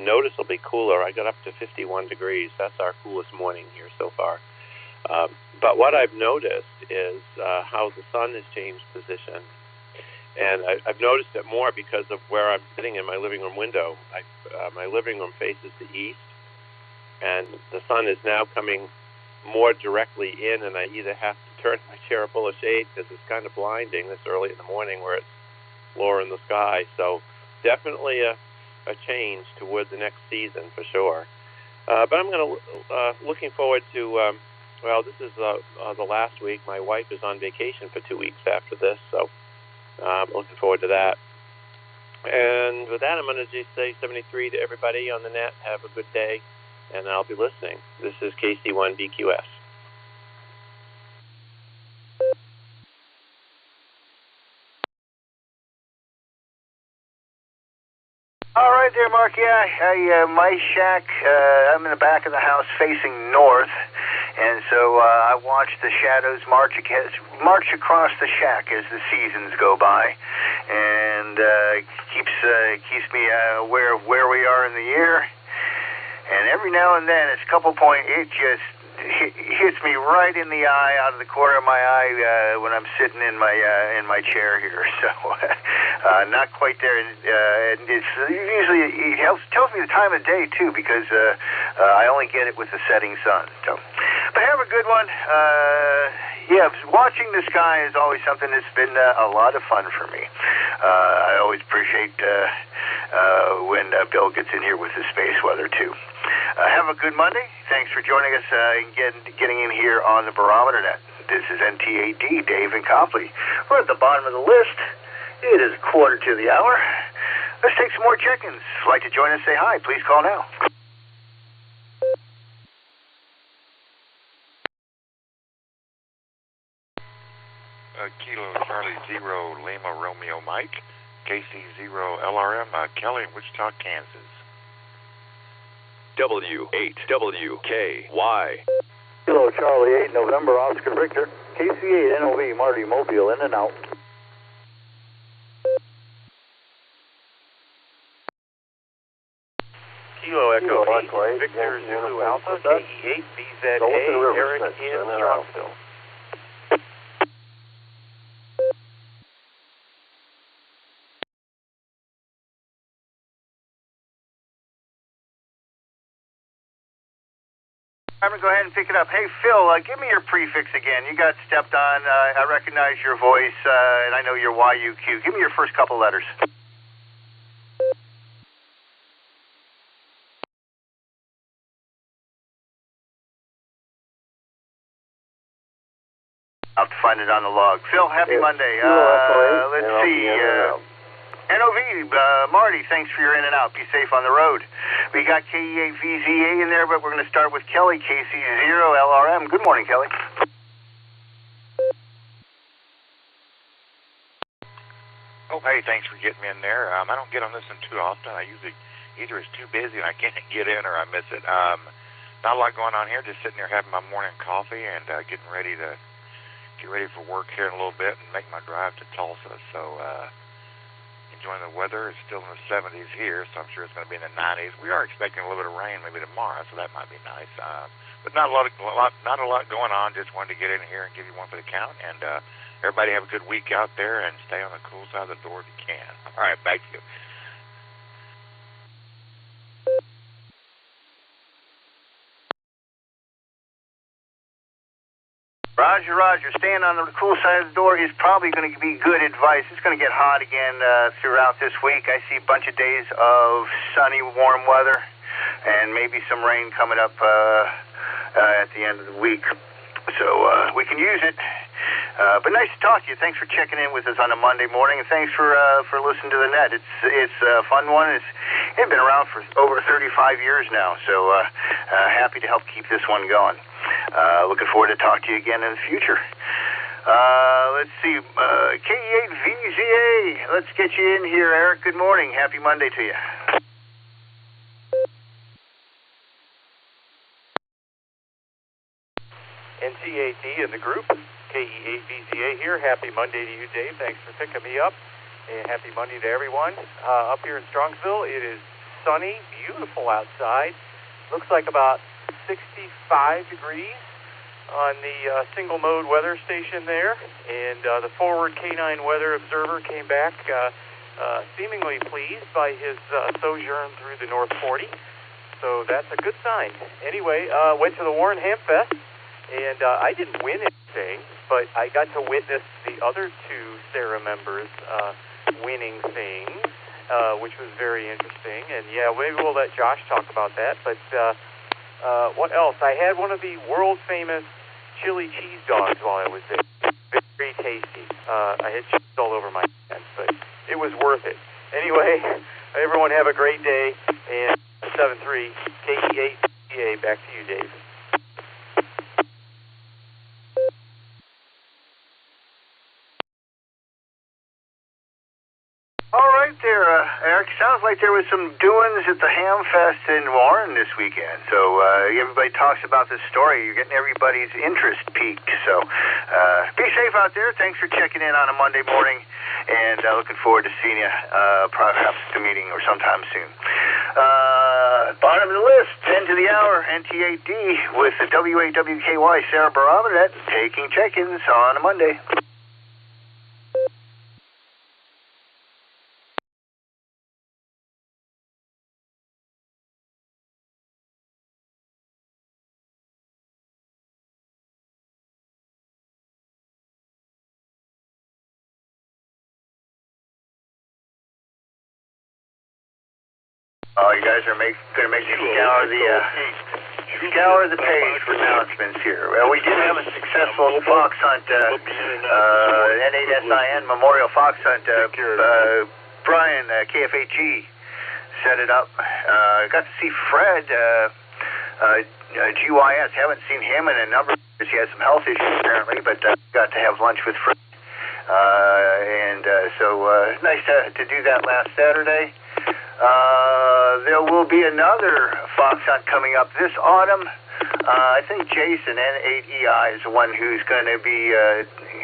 noticeably cooler. I got up to 51 degrees. That's our coolest morning here so far. But what I've noticed is how the sun has changed position. And I've noticed it more because of where I'm sitting in my living room window. My living room faces the east, and the sun is now coming more directly in, and I either have to turn my chair a full of shade because it's kind of blinding this early in the morning where it's lower in the sky. So definitely a change toward the next season for sure. But I'm going to looking forward to. Well, this is the last week. My wife is on vacation for 2 weeks after this, so I'm looking forward to that. And with that, I'm going to just say 73 to everybody on the net. Have a good day, and I'll be listening. This is KC1BQS. All right there, Mark. Yeah, my shack, I'm in the back of the house facing north, and so I watch the shadows march across the shack as the seasons go by, and keeps me aware of where we are in the year. And every now and then, it's a couple points, it just hits me right in the eye, out of the corner of my eye, when I'm sitting in my chair here. So not quite there. And it's usually tells me the time of day too, because I only get it with the setting sun. So, but have a good one. Yeah, watching the sky is always something that's been a lot of fun for me. I always appreciate when Bill gets in here with the space weather too. Have a good Monday. Thanks for joining us and getting in here on the Barometer Net. This is NTAD, Dave and Copley. We're at the bottom of the list. It is 1:15. Let's take some more check-ins. If you'd like to join us, say hi. Please call now. Kilo Charlie 0 Lima Romeo Mike, KC 0 LRM, Kelly in Wichita, Kansas. W8WKY. Kilo Charlie 8 November Oscar Victor, KC8 NOV Marty Mobile in and out. Kilo Echo 8 Victor Zulu Alpha, KE8 VZA Eric in Strongsville. I'm going to go ahead and pick it up. Hey, Phil, give me your prefix again. You got stepped on. I recognize your voice, and I know you're YUQ. Give me your first couple letters. I'll have to find it on the log. Phil, happy Monday. Let's see. NOV, Marty, thanks for your in and out. Be safe on the road. We got KE8 VZA in there, but we're going to start with Kelly, KC0 LRM. Good morning, Kelly. Oh, hey, thanks for getting me in there. I don't get on this one too often. I usually either it's too busy and I can't get in, or I miss it. Not a lot going on here. Just sitting there having my morning coffee and get ready for work here in a little bit and make my drive to Tulsa. So enjoying the weather. It's still in the 70s here, so I'm sure it's going to be in the 90s. We are expecting a little bit of rain maybe tomorrow, so that might be nice. But not a lot going on. Just wanted to get in here and give you one for the count. And everybody have a good week out there and stay on the cool side of the door if you can. All right, back to you. Roger. Staying on the cool side of the door is probably going to be good advice. It's going to get hot again throughout this week. I see a bunch of days of sunny, warm weather, and maybe some rain coming up at the end of the week. So we can use it. But nice to talk to you. Thanks for checking in with us on a Monday morning, and thanks for listening to the net. It's a fun one. It's been around for over 35 years now, so happy to help keep this one going. Looking forward to talk to you again in the future. Let's see, KE8 VZA. Let's get you in here, Eric. Good morning. Happy Monday to you. NTAD in the group. KE8 VZA here. Happy Monday to you, Dave. Thanks for picking me up. And happy Monday to everyone. Up here in Strongsville, it is sunny, beautiful outside. Looks like about 65 degrees on the single mode weather station there, and the forward K9 weather observer came back seemingly pleased by his sojourn through the North 40, so that's a good sign. Anyway, went to the Warren Ham Fest, and I didn't win anything, but I got to witness the other two Sarah members winning things, which was very interesting. And yeah, maybe we'll let Josh talk about that. But what else? I had one of the world famous chili cheese dogs while I was there. Very tasty. I had cheese all over my hands, but it was worth it. Anyway, everyone have a great day. And 7-3 KE8 back to you, Dave. All right there, Eric. Sounds like there was some doings at the Ham Fest in Warren this weekend. So everybody talks about this story. You're getting everybody's interest peaked. So be safe out there. Thanks for checking in on a Monday morning. And looking forward to seeing you perhaps at the meeting or sometime soon. Bottom of the list, 10 to the hour, NT8D with the WAWKY Sarah Barometer Net taking check-ins on a Monday. Oh, you guys are going to make me scour the page for announcements here. Well, we did have a successful fox hunt, N8SIN Memorial Fox Hunt. Brian, KFAG, set it up. Got to see Fred, GYS. Haven't seen him in a number of years. He has some health issues apparently, but got to have lunch with Fred. So nice to do that last Saturday. There will be another fox hunt coming up this autumn. I think Jason, N8EI, is the one who's going to be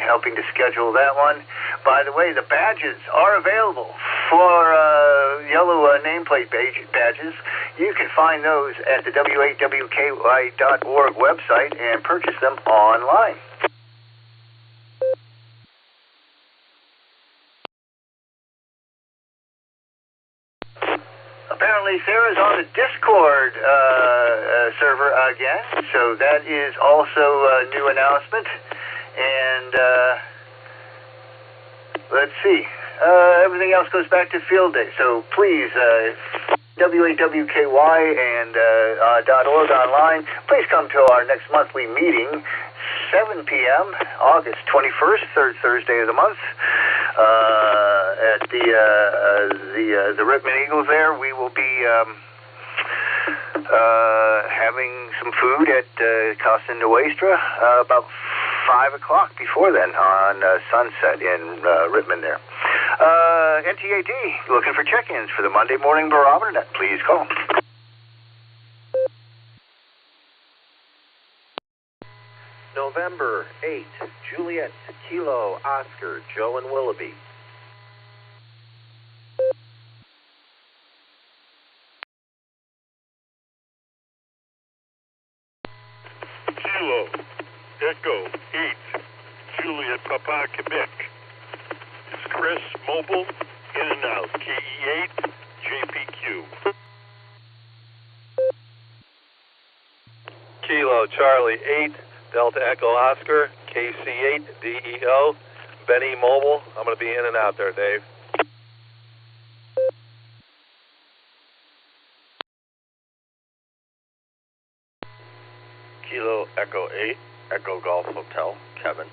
helping to schedule that one. By the way, the badges are available for yellow nameplate badges. You can find those at the WAWKY.org website and purchase them online. Apparently, Sarah's on the Discord server again, so that is also a new announcement. And let's see, everything else goes back to field day. So please, WAWKY and .org online, please come to our next monthly meeting, 7 p.m., August 21st, third Thursday of the month. At the Rittman Eagles there, we will be having some food at Casa Nuestra about 5 o'clock before then on Sunset in Rittman there. NT8D, looking for check-ins for the Monday Morning Barometer Net. Please call. November 8, Juliet, Kilo, Oscar, Joe, and Willoughby. Kilo, Echo, 8, Juliet, Papa, Quebec. It's Chris, Mobile, in and out, KE8, JPQ. Kilo, Charlie, 8, Delta Echo Oscar, KC8, DEO, Benny Mobile. I'm going to be in and out there, Dave. Kilo Echo 8, Echo Golf Hotel, Kevin.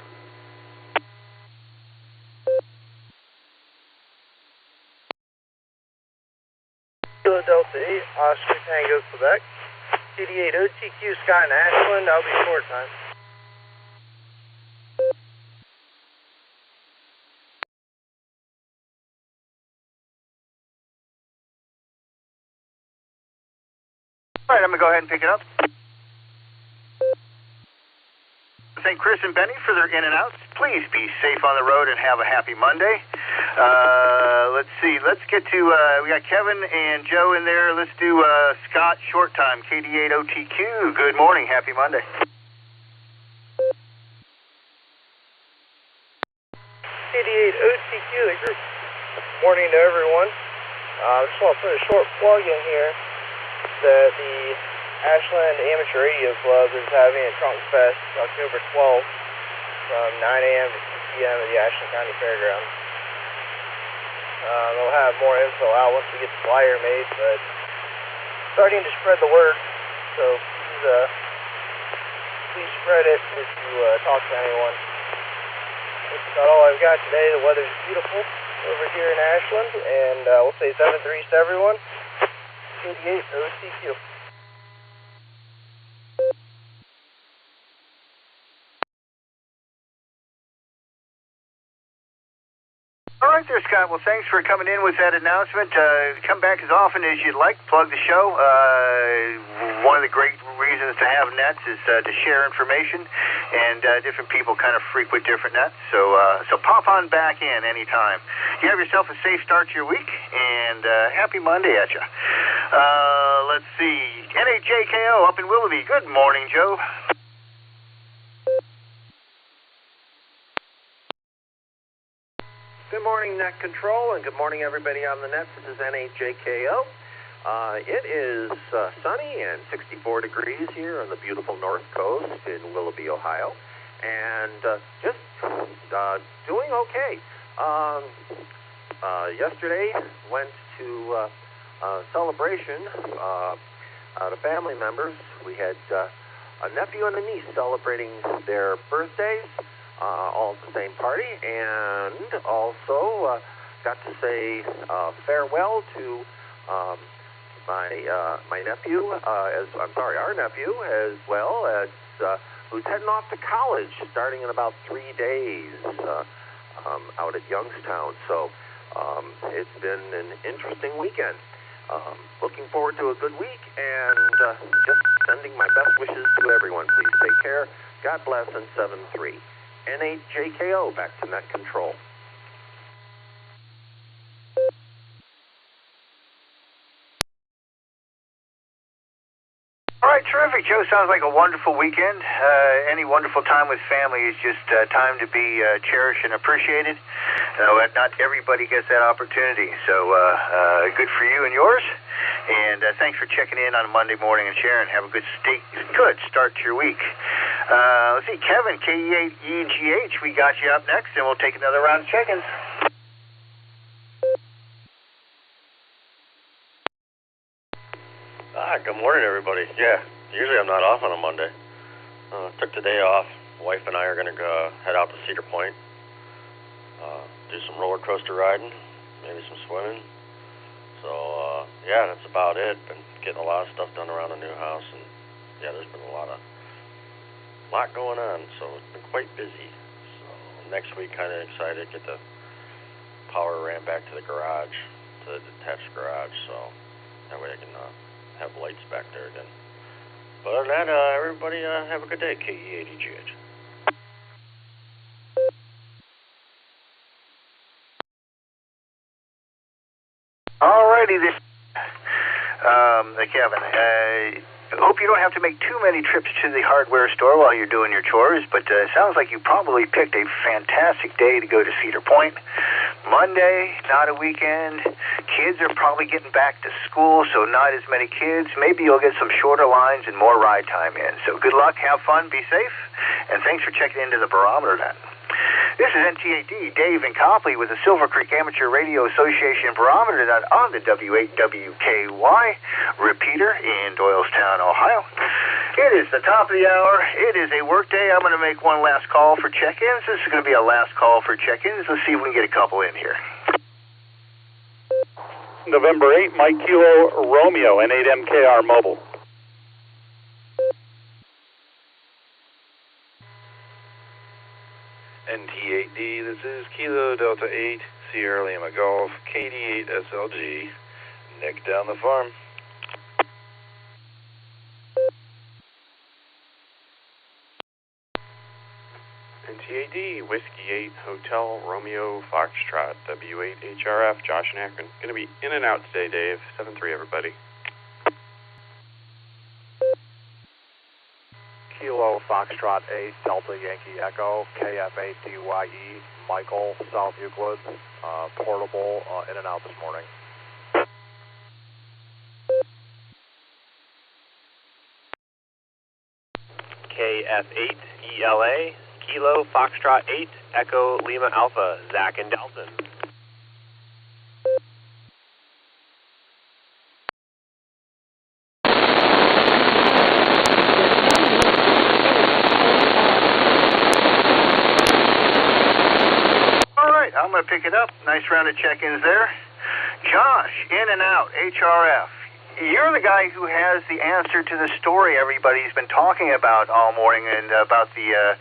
Kilo Delta 8, Oscar Tango, Quebec. CD8 OTQ Sky in Ashland, I'll be short time. All right, I'm going to go ahead and pick it up. Thank Chris and Benny for their in and outs. Please be safe on the road and have a happy Monday. Let's see. Let's get to, we got Kevin and Joe in there. Let's do Scott Short Time, KD8 OTQ. Good morning. Happy Monday. KD8 OTQ, good morning to everyone. I just want to put a short plug in here that the Ashland Amateur Radio Club is having a Trunk Fest October 12th. from 9 a.m. to 2 p.m. at the Ashland County Fairgrounds. We'll have more info out once we get the flyer made, but starting to spread the word, so please spread it if you talk to anyone. That's about all I've got today. The weather's beautiful over here in Ashland, and we'll say 7-3 to everyone. 88 OCQ. All right there, Scott. Well, thanks for coming in with that announcement. Come back as often as you'd like. Plug the show. One of the great reasons to have nets is to share information, and different people kind of frequent different nets. So pop on back in anytime. You have yourself a safe start to your week, and happy Monday at you. Let's see. NHJKO up in Willoughby. Good morning, Joe. Good morning, Net Control, and good morning, everybody on the net. This is NHJKO. It is sunny and 64 degrees here on the beautiful North Coast in Willoughby, Ohio, and just doing okay. Yesterday, went to a celebration to family members. We had a nephew and a niece celebrating their birthdays. All at the same party, and also got to say farewell to my nephew, our nephew, as well as who's heading off to college, starting in about 3 days out at Youngstown. So it's been an interesting weekend. Looking forward to a good week, and just sending my best wishes to everyone. Please take care. God bless, and 7-3. NHJKO, back to Net Control. All right, terrific, Joe. Sounds like a wonderful weekend. Any wonderful time with family is just time to be cherished and appreciated. Not everybody gets that opportunity, so good for you and yours. And thanks for checking in on a Monday morning and sharing. Have a good start to your week. Let's see, Kevin, KE8EGH, we got you up next, and we'll take another round of check-ins. Good morning, everybody. Yeah, usually I'm not off on a Monday. Took the day off. Wife and I are going to go head out to Cedar Point, do some roller coaster riding, maybe some swimming. So, yeah, that's about it. Been getting a lot of stuff done around the new house, and yeah, there's been a lot going on, so it's been quite busy. So next week, kind of excited to get the power ran back to the garage, to the detached garage, so that way I can have lights back there again. But other than that, everybody have a good day. KE8EGH. Alrighty, Kevin. I hope you don't have to make too many trips to the hardware store while you're doing your chores, but it sounds like you probably picked a fantastic day to go to Cedar Point. Monday, not a weekend. Kids are probably getting back to school, so not as many kids. Maybe you'll get some shorter lines and more ride time in. So good luck, have fun, be safe, and thanks for checking into the Barometer Net. This is NTAD, Dave and Copley with the Silvercreek Amateur Radio Association Barometer Net on the W8WKY repeater in Doylestown, Ohio. It is the top of the hour. It is a work day. I'm going to make one last call for check-ins. This is going to be a last call for check-ins. Let's see if we can get a couple in here. November 8, Mike Kilo Romeo, N8MKR Mobile. NT8D, this is Kilo Delta 8, Sierra Lima Golf, KD8 SLG, Nick down the farm. NT8D, Whiskey 8, Hotel Romeo Foxtrot, W8HRF, Josh and Akron. Going to be in and out today, Dave. 7-3, everybody. Kilo Foxtrot 8, Delta Yankee Echo, KF8DYE, Michael, South Euclid, portable, in and out this morning. KF8ELA, Kilo Foxtrot 8, Echo Lima Alpha, Zach and Dalton. All right, I'm going to pick it up. Nice round of check-ins there. Josh, in and out, HRF. You're the guy who has the answer to the story everybody's been talking about all morning and about the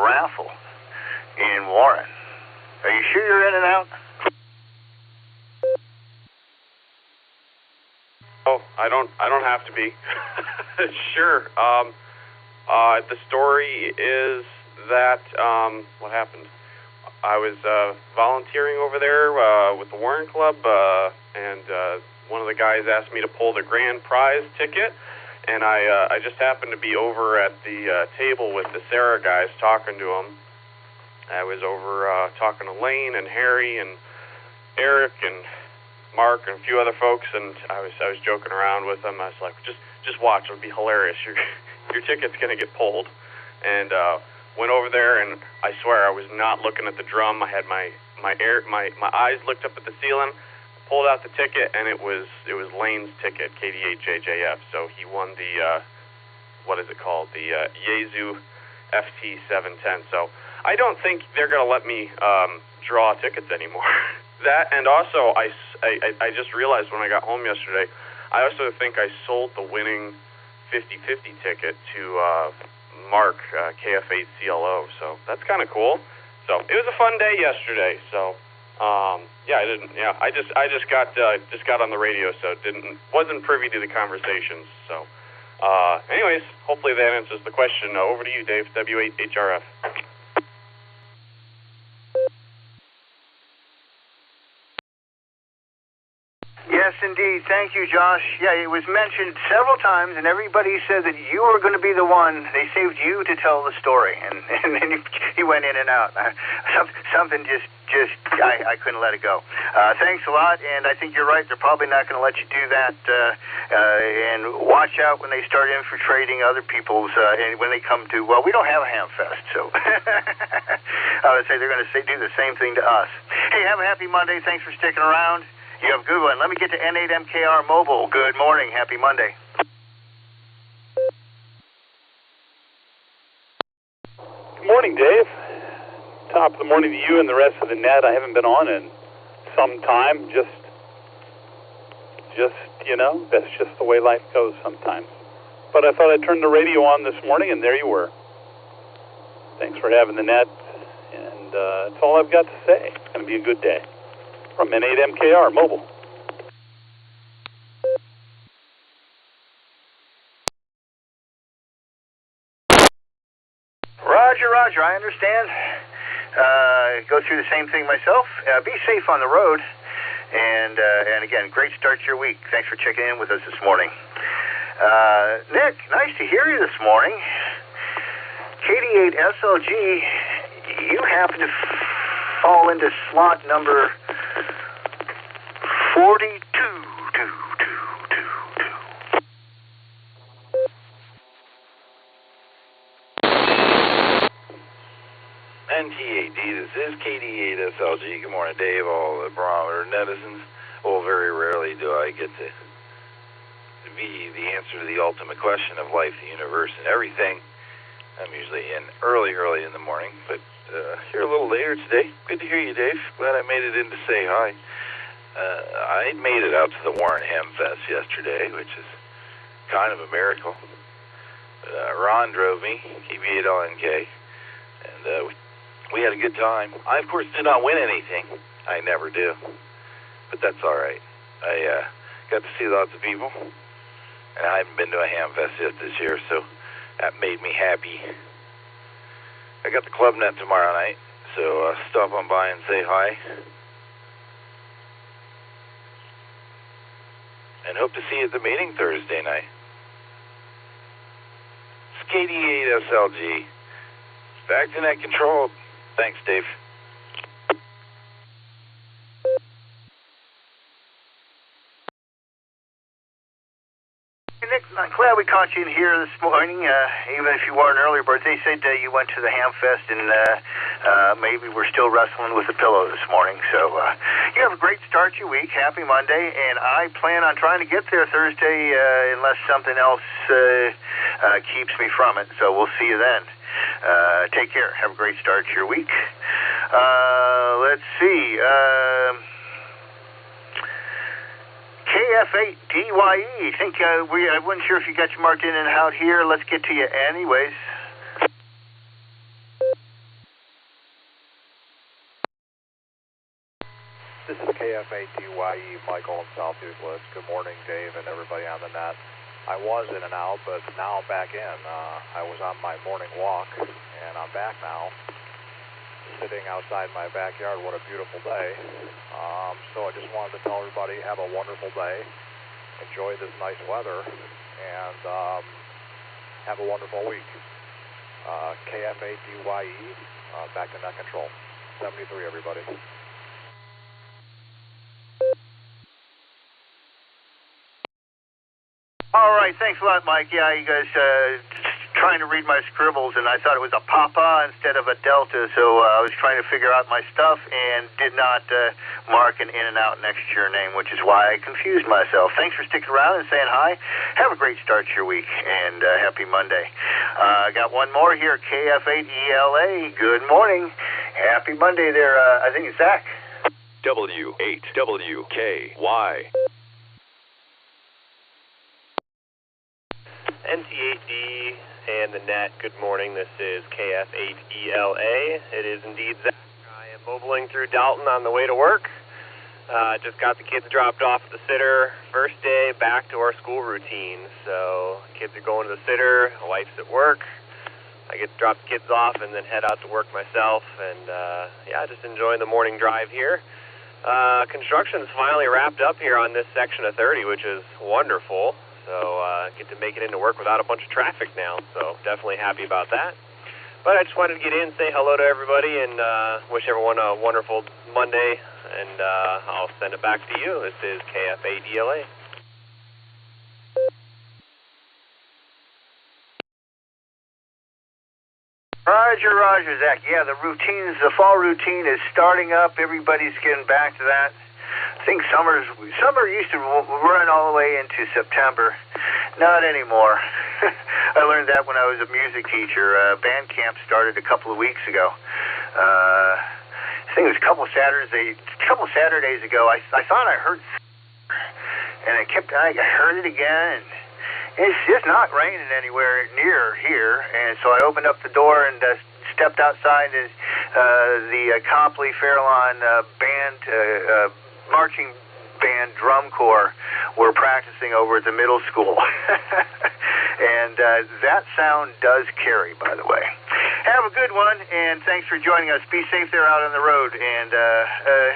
raffle in Warren. Are you sure you're in and out? Oh, I don't have to be. Sure. The story is that what happened? I was volunteering over there with the Warren Club, and one of the guys asked me to pull the grand prize ticket, and I just happened to be over at the table with the Sarah guys talking to them. I was over talking to Lane and Harry and Eric and Mark and a few other folks, and I was joking around with them. I was like, just watch, it'll be hilarious. Your ticket's gonna get pulled. And went over there, and I swear I was not looking at the drum. I had my eyes looked up at the ceiling, pulled out the ticket, and it was Lane's ticket, KD8JJF. So he won the what is it called? The Yaesu FT710. So I don't think they're gonna let me draw tickets anymore. That, and also I just realized when I got home yesterday, I also think I sold the winning 50/50 ticket to Mark, KF8CLO, so that's kind of cool. So it was a fun day yesterday. So I just got on the radio, so wasn't privy to the conversations. So anyways, hopefully that answers the question. Over to you, Dave, W8HRF. Yes, indeed. Thank you, Josh. Yeah, it was mentioned several times, and everybody said that you were going to be the one. They saved you to tell the story, and he went in and out. Something just I couldn't let it go. Thanks a lot, and I think you're right. They're probably not going to let you do that. And watch out when they start infiltrating other people's, and when they come to, well, we don't have a ham fest, so I would say they're going to do the same thing to us. Hey, have a happy Monday. Thanks for sticking around. You have a good one. Let me get to N8MKR Mobile. Good morning. Happy Monday. Good morning, Dave. Top of the morning to you and the rest of the net. I haven't been on in some time. Just that's just the way life goes sometimes. But I thought I'd turn the radio on this morning, and there you were. Thanks for having the net, and that's all I've got to say. It's going to be a good day. From N8MKR Mobile. Roger, I understand. Go through the same thing myself. Be safe on the road. And again, great start to your week. Thanks for checking in with us this morning. Nick, nice to hear you this morning. KD8SLG, you happen to fall into slot number 42. NTAD, this is KD8SLG. Good morning, Dave, all the Barometer netizens. Well, very rarely do I get to be the answer to the ultimate question of life, the universe, and everything. I'm usually in early in the morning, but here a little later today. Good to hear you, Dave. Glad I made it in to say hi. I made it out to the Warren Ham Fest yesterday, which is kind of a miracle. But Ron drove me, KV8LNK, and we had a good time. I, of course, did not win anything. I never do. But that's all right. I got to see lots of people, and I haven't been to a ham fest yet this year, so that made me happy. I got the club net tomorrow night, so stop on by and say hi. And hope to see you at the meeting Thursday night. It's KD8SLG. Back to net control. Thanks, Dave. Nick, glad we caught you in here this morning, even if you weren't earlier bird. They said you went to the Hamfest, and maybe we're still wrestling with the pillow this morning. So you have a great start to your week. Happy Monday, and I plan on trying to get there Thursday unless something else keeps me from it. So we'll see you then. Take care. Have a great start to your week. Let's see. KF8DYE. I think I wasn't sure if you got you marked in and out here. Let's get to you anyways. This is KF8DYE, Michael in South Euclid. Good morning, Dave, and everybody on the net. I was in and out, but now I'm back in. I was on my morning walk, and I'm back now, sitting outside my backyard. What a beautiful day. So I just wanted to tell everybody, have a wonderful day. Enjoy this nice weather, and have a wonderful week. KF8DYE, back to net control. 73, everybody. All right, thanks a lot, Mike. Yeah, you guys trying to read my scribbles, and I thought it was a Papa instead of a Delta, so I was trying to figure out my stuff and did not mark an in and out next to your name, which is why I confused myself. Thanks for sticking around and saying hi. Have a great start to your week, and happy Monday. I got one more here, KF8ELA. Good morning. Happy Monday there. I think it's Zach. W8WKY. NT8D and the net, good morning. This is KF8ELA. It is indeed Zach. I am mobiling through Dalton on the way to work. Just got the kids dropped off at the sitter. First day back to our school routine. So kids are going to the sitter, wife's at work. I get to drop the kids off and then head out to work myself. And yeah, just enjoying the morning drive here. Construction's finally wrapped up here on this section of 30, which is wonderful. So get to make it into work without a bunch of traffic now, so definitely happy about that. But I just wanted to get in, say hello to everybody, and wish everyone a wonderful Monday, and I'll send it back to you. This is KF8ELA. Roger, Zach. Yeah, the fall routine is starting up. Everybody's getting back to that. I think summer used to run all the way into September. Not anymore. I learned that when I was a music teacher. Band camp started a couple of weeks ago. I think it was a couple Saturdays ago. I thought I heard, and I heard it again. It's just not raining anywhere near here, and so I opened up the door and stepped outside. And the Copley Fairlawn band. Marching band drum corps were practicing over at the middle school. And that sound does carry, by the way. Have a good one, and thanks for joining us. Be safe there out on the road, and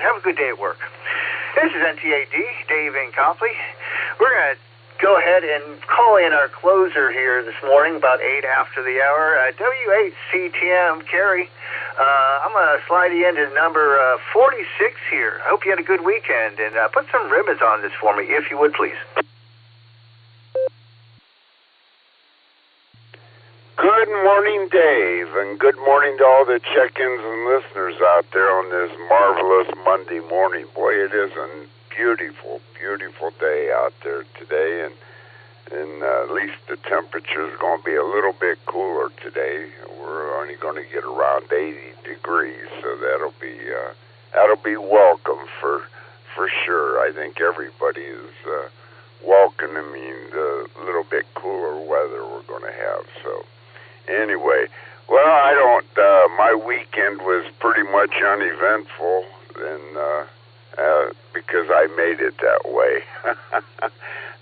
have a good day at work. This is NT8D, Dave in Copley. We're going to go ahead and call in our closer here this morning, about 8 after the hour. W8CTM, Carrie. I'm going to slide you into number 46 here. I hope you had a good weekend, and put some ribbons on this for me, if you would, please. Good morning, Dave, and good morning to all the check-ins and listeners out there on this marvelous Monday morning. Boy, it is a beautiful, beautiful day out there today, and at least the temperature is going to be a little bit cooler today. We're only going to get around 80 degrees, so that'll be welcome for sure. I think everybody is welcoming the little bit cooler weather we're going to have. So anyway, well, I don't. My weekend was pretty much uneventful, and because I made it that way.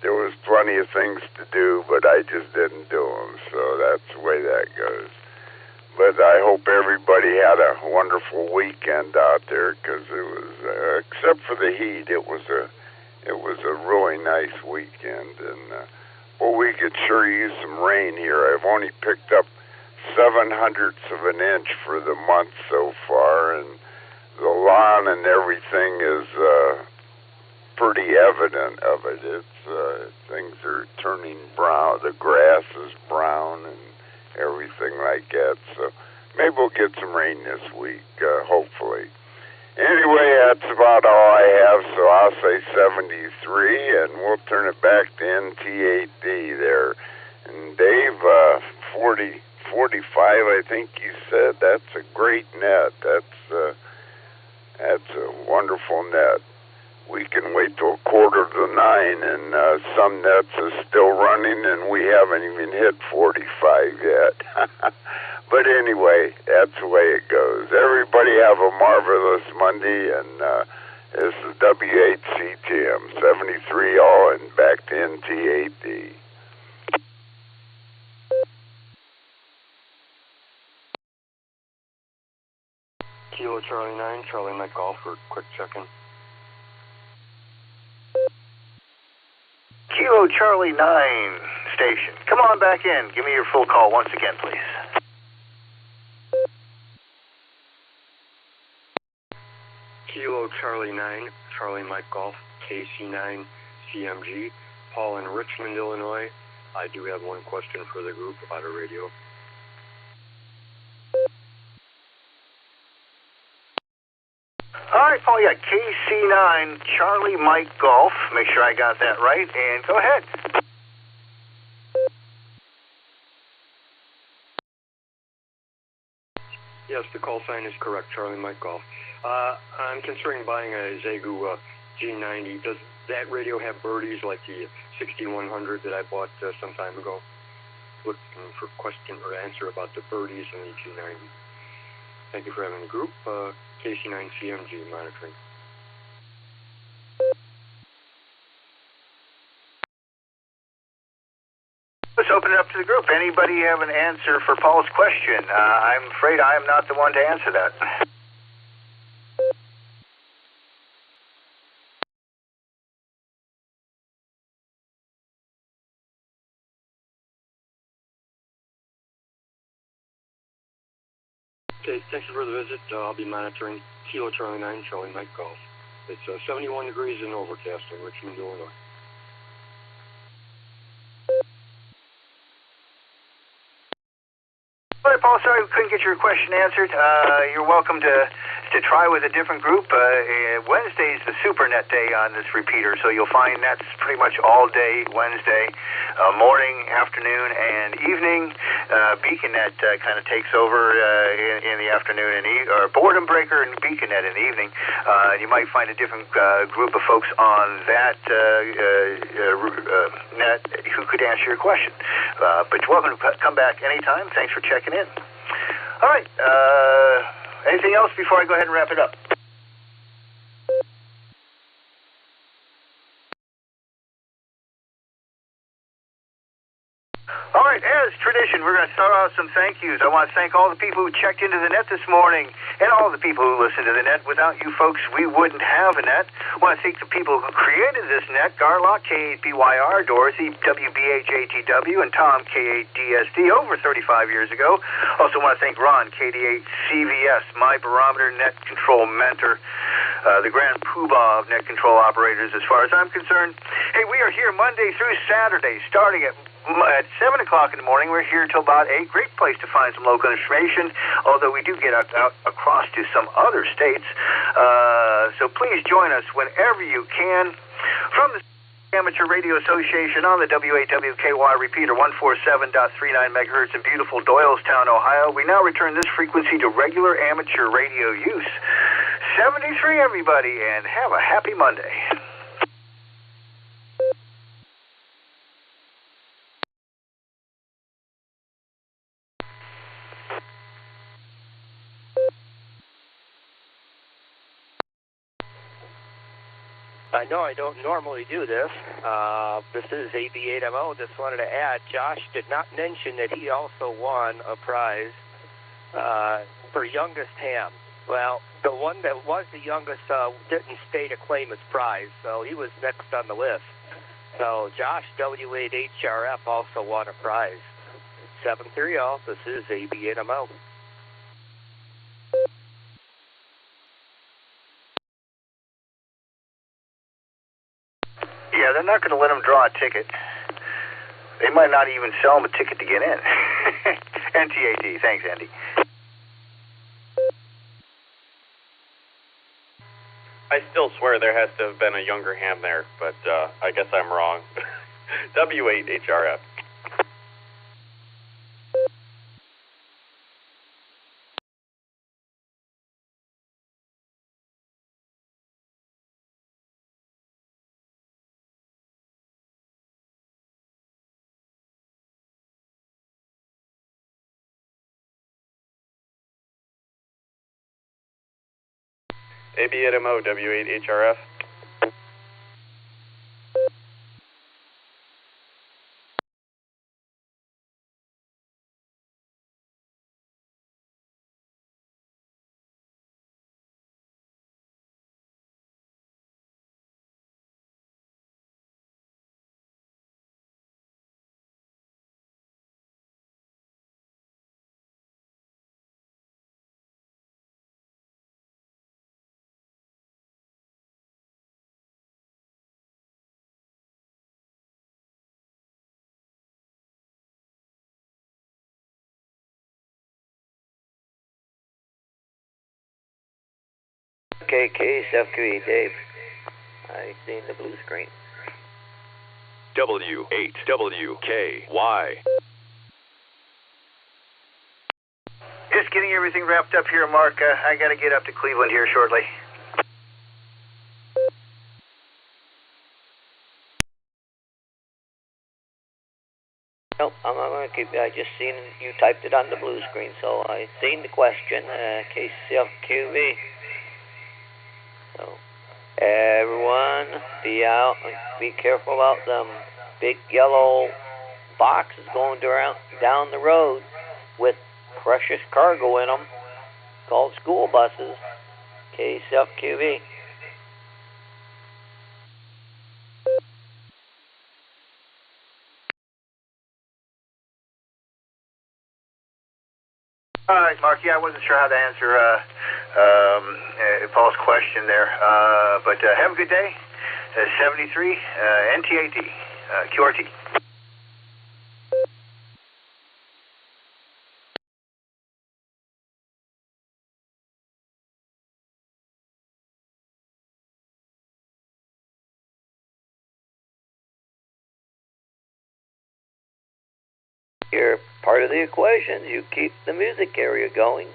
There was plenty of things to do, but I just didn't do them, so that's the way that goes. But I hope everybody had a wonderful weekend out there, because it was, except for the heat, it was a really nice weekend. And well, we could sure use some rain here. I've only picked up 0.07 of an inch for the month so far, and the lawn and everything is pretty evident of it. It's things are turning brown. The grass is brown and everything like that. So maybe we'll get some rain this week, hopefully. Anyway, that's about all I have, so I'll say 73, and we'll turn it back to NT8D there. And Dave, 45, I think you said. That's a great net. That's a wonderful net. We can wait till 8:45, and some nets are still running, and we haven't even hit 45 yet. But anyway, that's the way it goes. Everybody have a marvelous Monday, and this is W8CTM 73 all, and back to NT8D. Kilo Charlie 9, Charlie Mike Golf for quick check-in. Kilo Charlie 9 station. Come on back in. Give me your full call once again, please. Kilo Charlie 9, Charlie Mike Golf, KC9 CMG, Paul in Richmond, Illinois. I do have one question for the group about a radio. All right, Paul, yeah, KC9 Charlie Mike Golf. Make sure I got that right, and go ahead. Yes, the call sign is correct, Charlie Mike Golf. I'm considering buying a Xiegu G90. Does that radio have birdies like the 6100 that I bought some time ago? Looking for question or answer about the birdies in the G90. Thank you for having the group. KC9 CMG monitoring. Let's open it up to the group. Anybody have an answer for Paul's question? I'm afraid I am not the one to answer that. Okay, thank you for the visit. I'll be monitoring Kilo Charlie 9, Charlie Mike Golf. It's 71 degrees and overcast in Richmond, Illinois. All right, Paul, sorry we couldn't get your question answered. You're welcome to try with a different group. Wednesday's the SuperNet day on this repeater, so you'll find that's pretty much all day Wednesday, morning, afternoon, and evening. BeaconNet kind of takes over in the afternoon and or Boredom Breaker and BeaconNet in the evening. You might find a different group of folks on that net who could answer your question. But you're welcome to come back anytime. Thanks for checking in. All right. Anything else before I go ahead and wrap it up? All right, as tradition, we're going to start off with some thank yous. I want to thank all the people who checked into the net this morning and all the people who listen to the net. Without you folks, we wouldn't have a net. I want to thank the people who created this net, Garlock, K8BYR, Dorothy, WBHATW, and Tom, K8DSD, over 35 years ago. Also want to thank Ron, KD8CVS, my Barometer Net Control mentor, the grand poobah of net control operators as far as I'm concerned. Hey, we are here Monday through Saturday, starting at 7 o'clock in the morning. We're here till about 8. Great place to find some local information, although we do get out across to some other states. So please join us whenever you can. From the Amateur Radio Association on the W8WKY repeater 147.39 megahertz in beautiful Doylestown, Ohio, we now return this frequency to regular amateur radio use. 73, everybody, and have a happy Monday. I know I don't normally do this. This is AB8MO. Just wanted to add, Josh did not mention that he also won a prize for youngest ham. Well, the one that was the youngest didn't state a claim as prize, so he was next on the list. So Josh, W8HRF, also won a prize. 730, this is AB8MO. they're not going to let them draw a ticket. They might not even sell them a ticket to get in. NTAD. Thanks, Andy. I still swear there has to have been a younger ham there, but I guess I'm wrong. W8HRF. AB8MO, W8HRF. Okay, KSFQE, Dave. I seen the blue screen. W8WKY. Just getting everything wrapped up here, Mark. I got to get up to Cleveland here shortly. Nope, I'm not going to keep it. I just seen you typed it on the blue screen, so I seen the question. KCFQV. So, everyone, be out. Be careful about them big yellow boxes going down the road with precious cargo in them, called school buses. KCFQV. All right, Mark. Yeah, I wasn't sure how to answer Paul's question there, but have a good day. 73 NTAD QRT. You're part of the equation. You keep the music area going.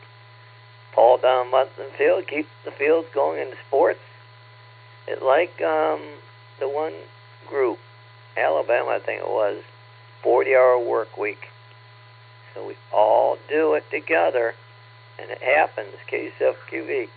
Paul down Munson Field keeps the fields going in the sports. It's like the one group, Alabama, I think it was, 40-hour work week. So we all do it together, and it happens. KSFQV.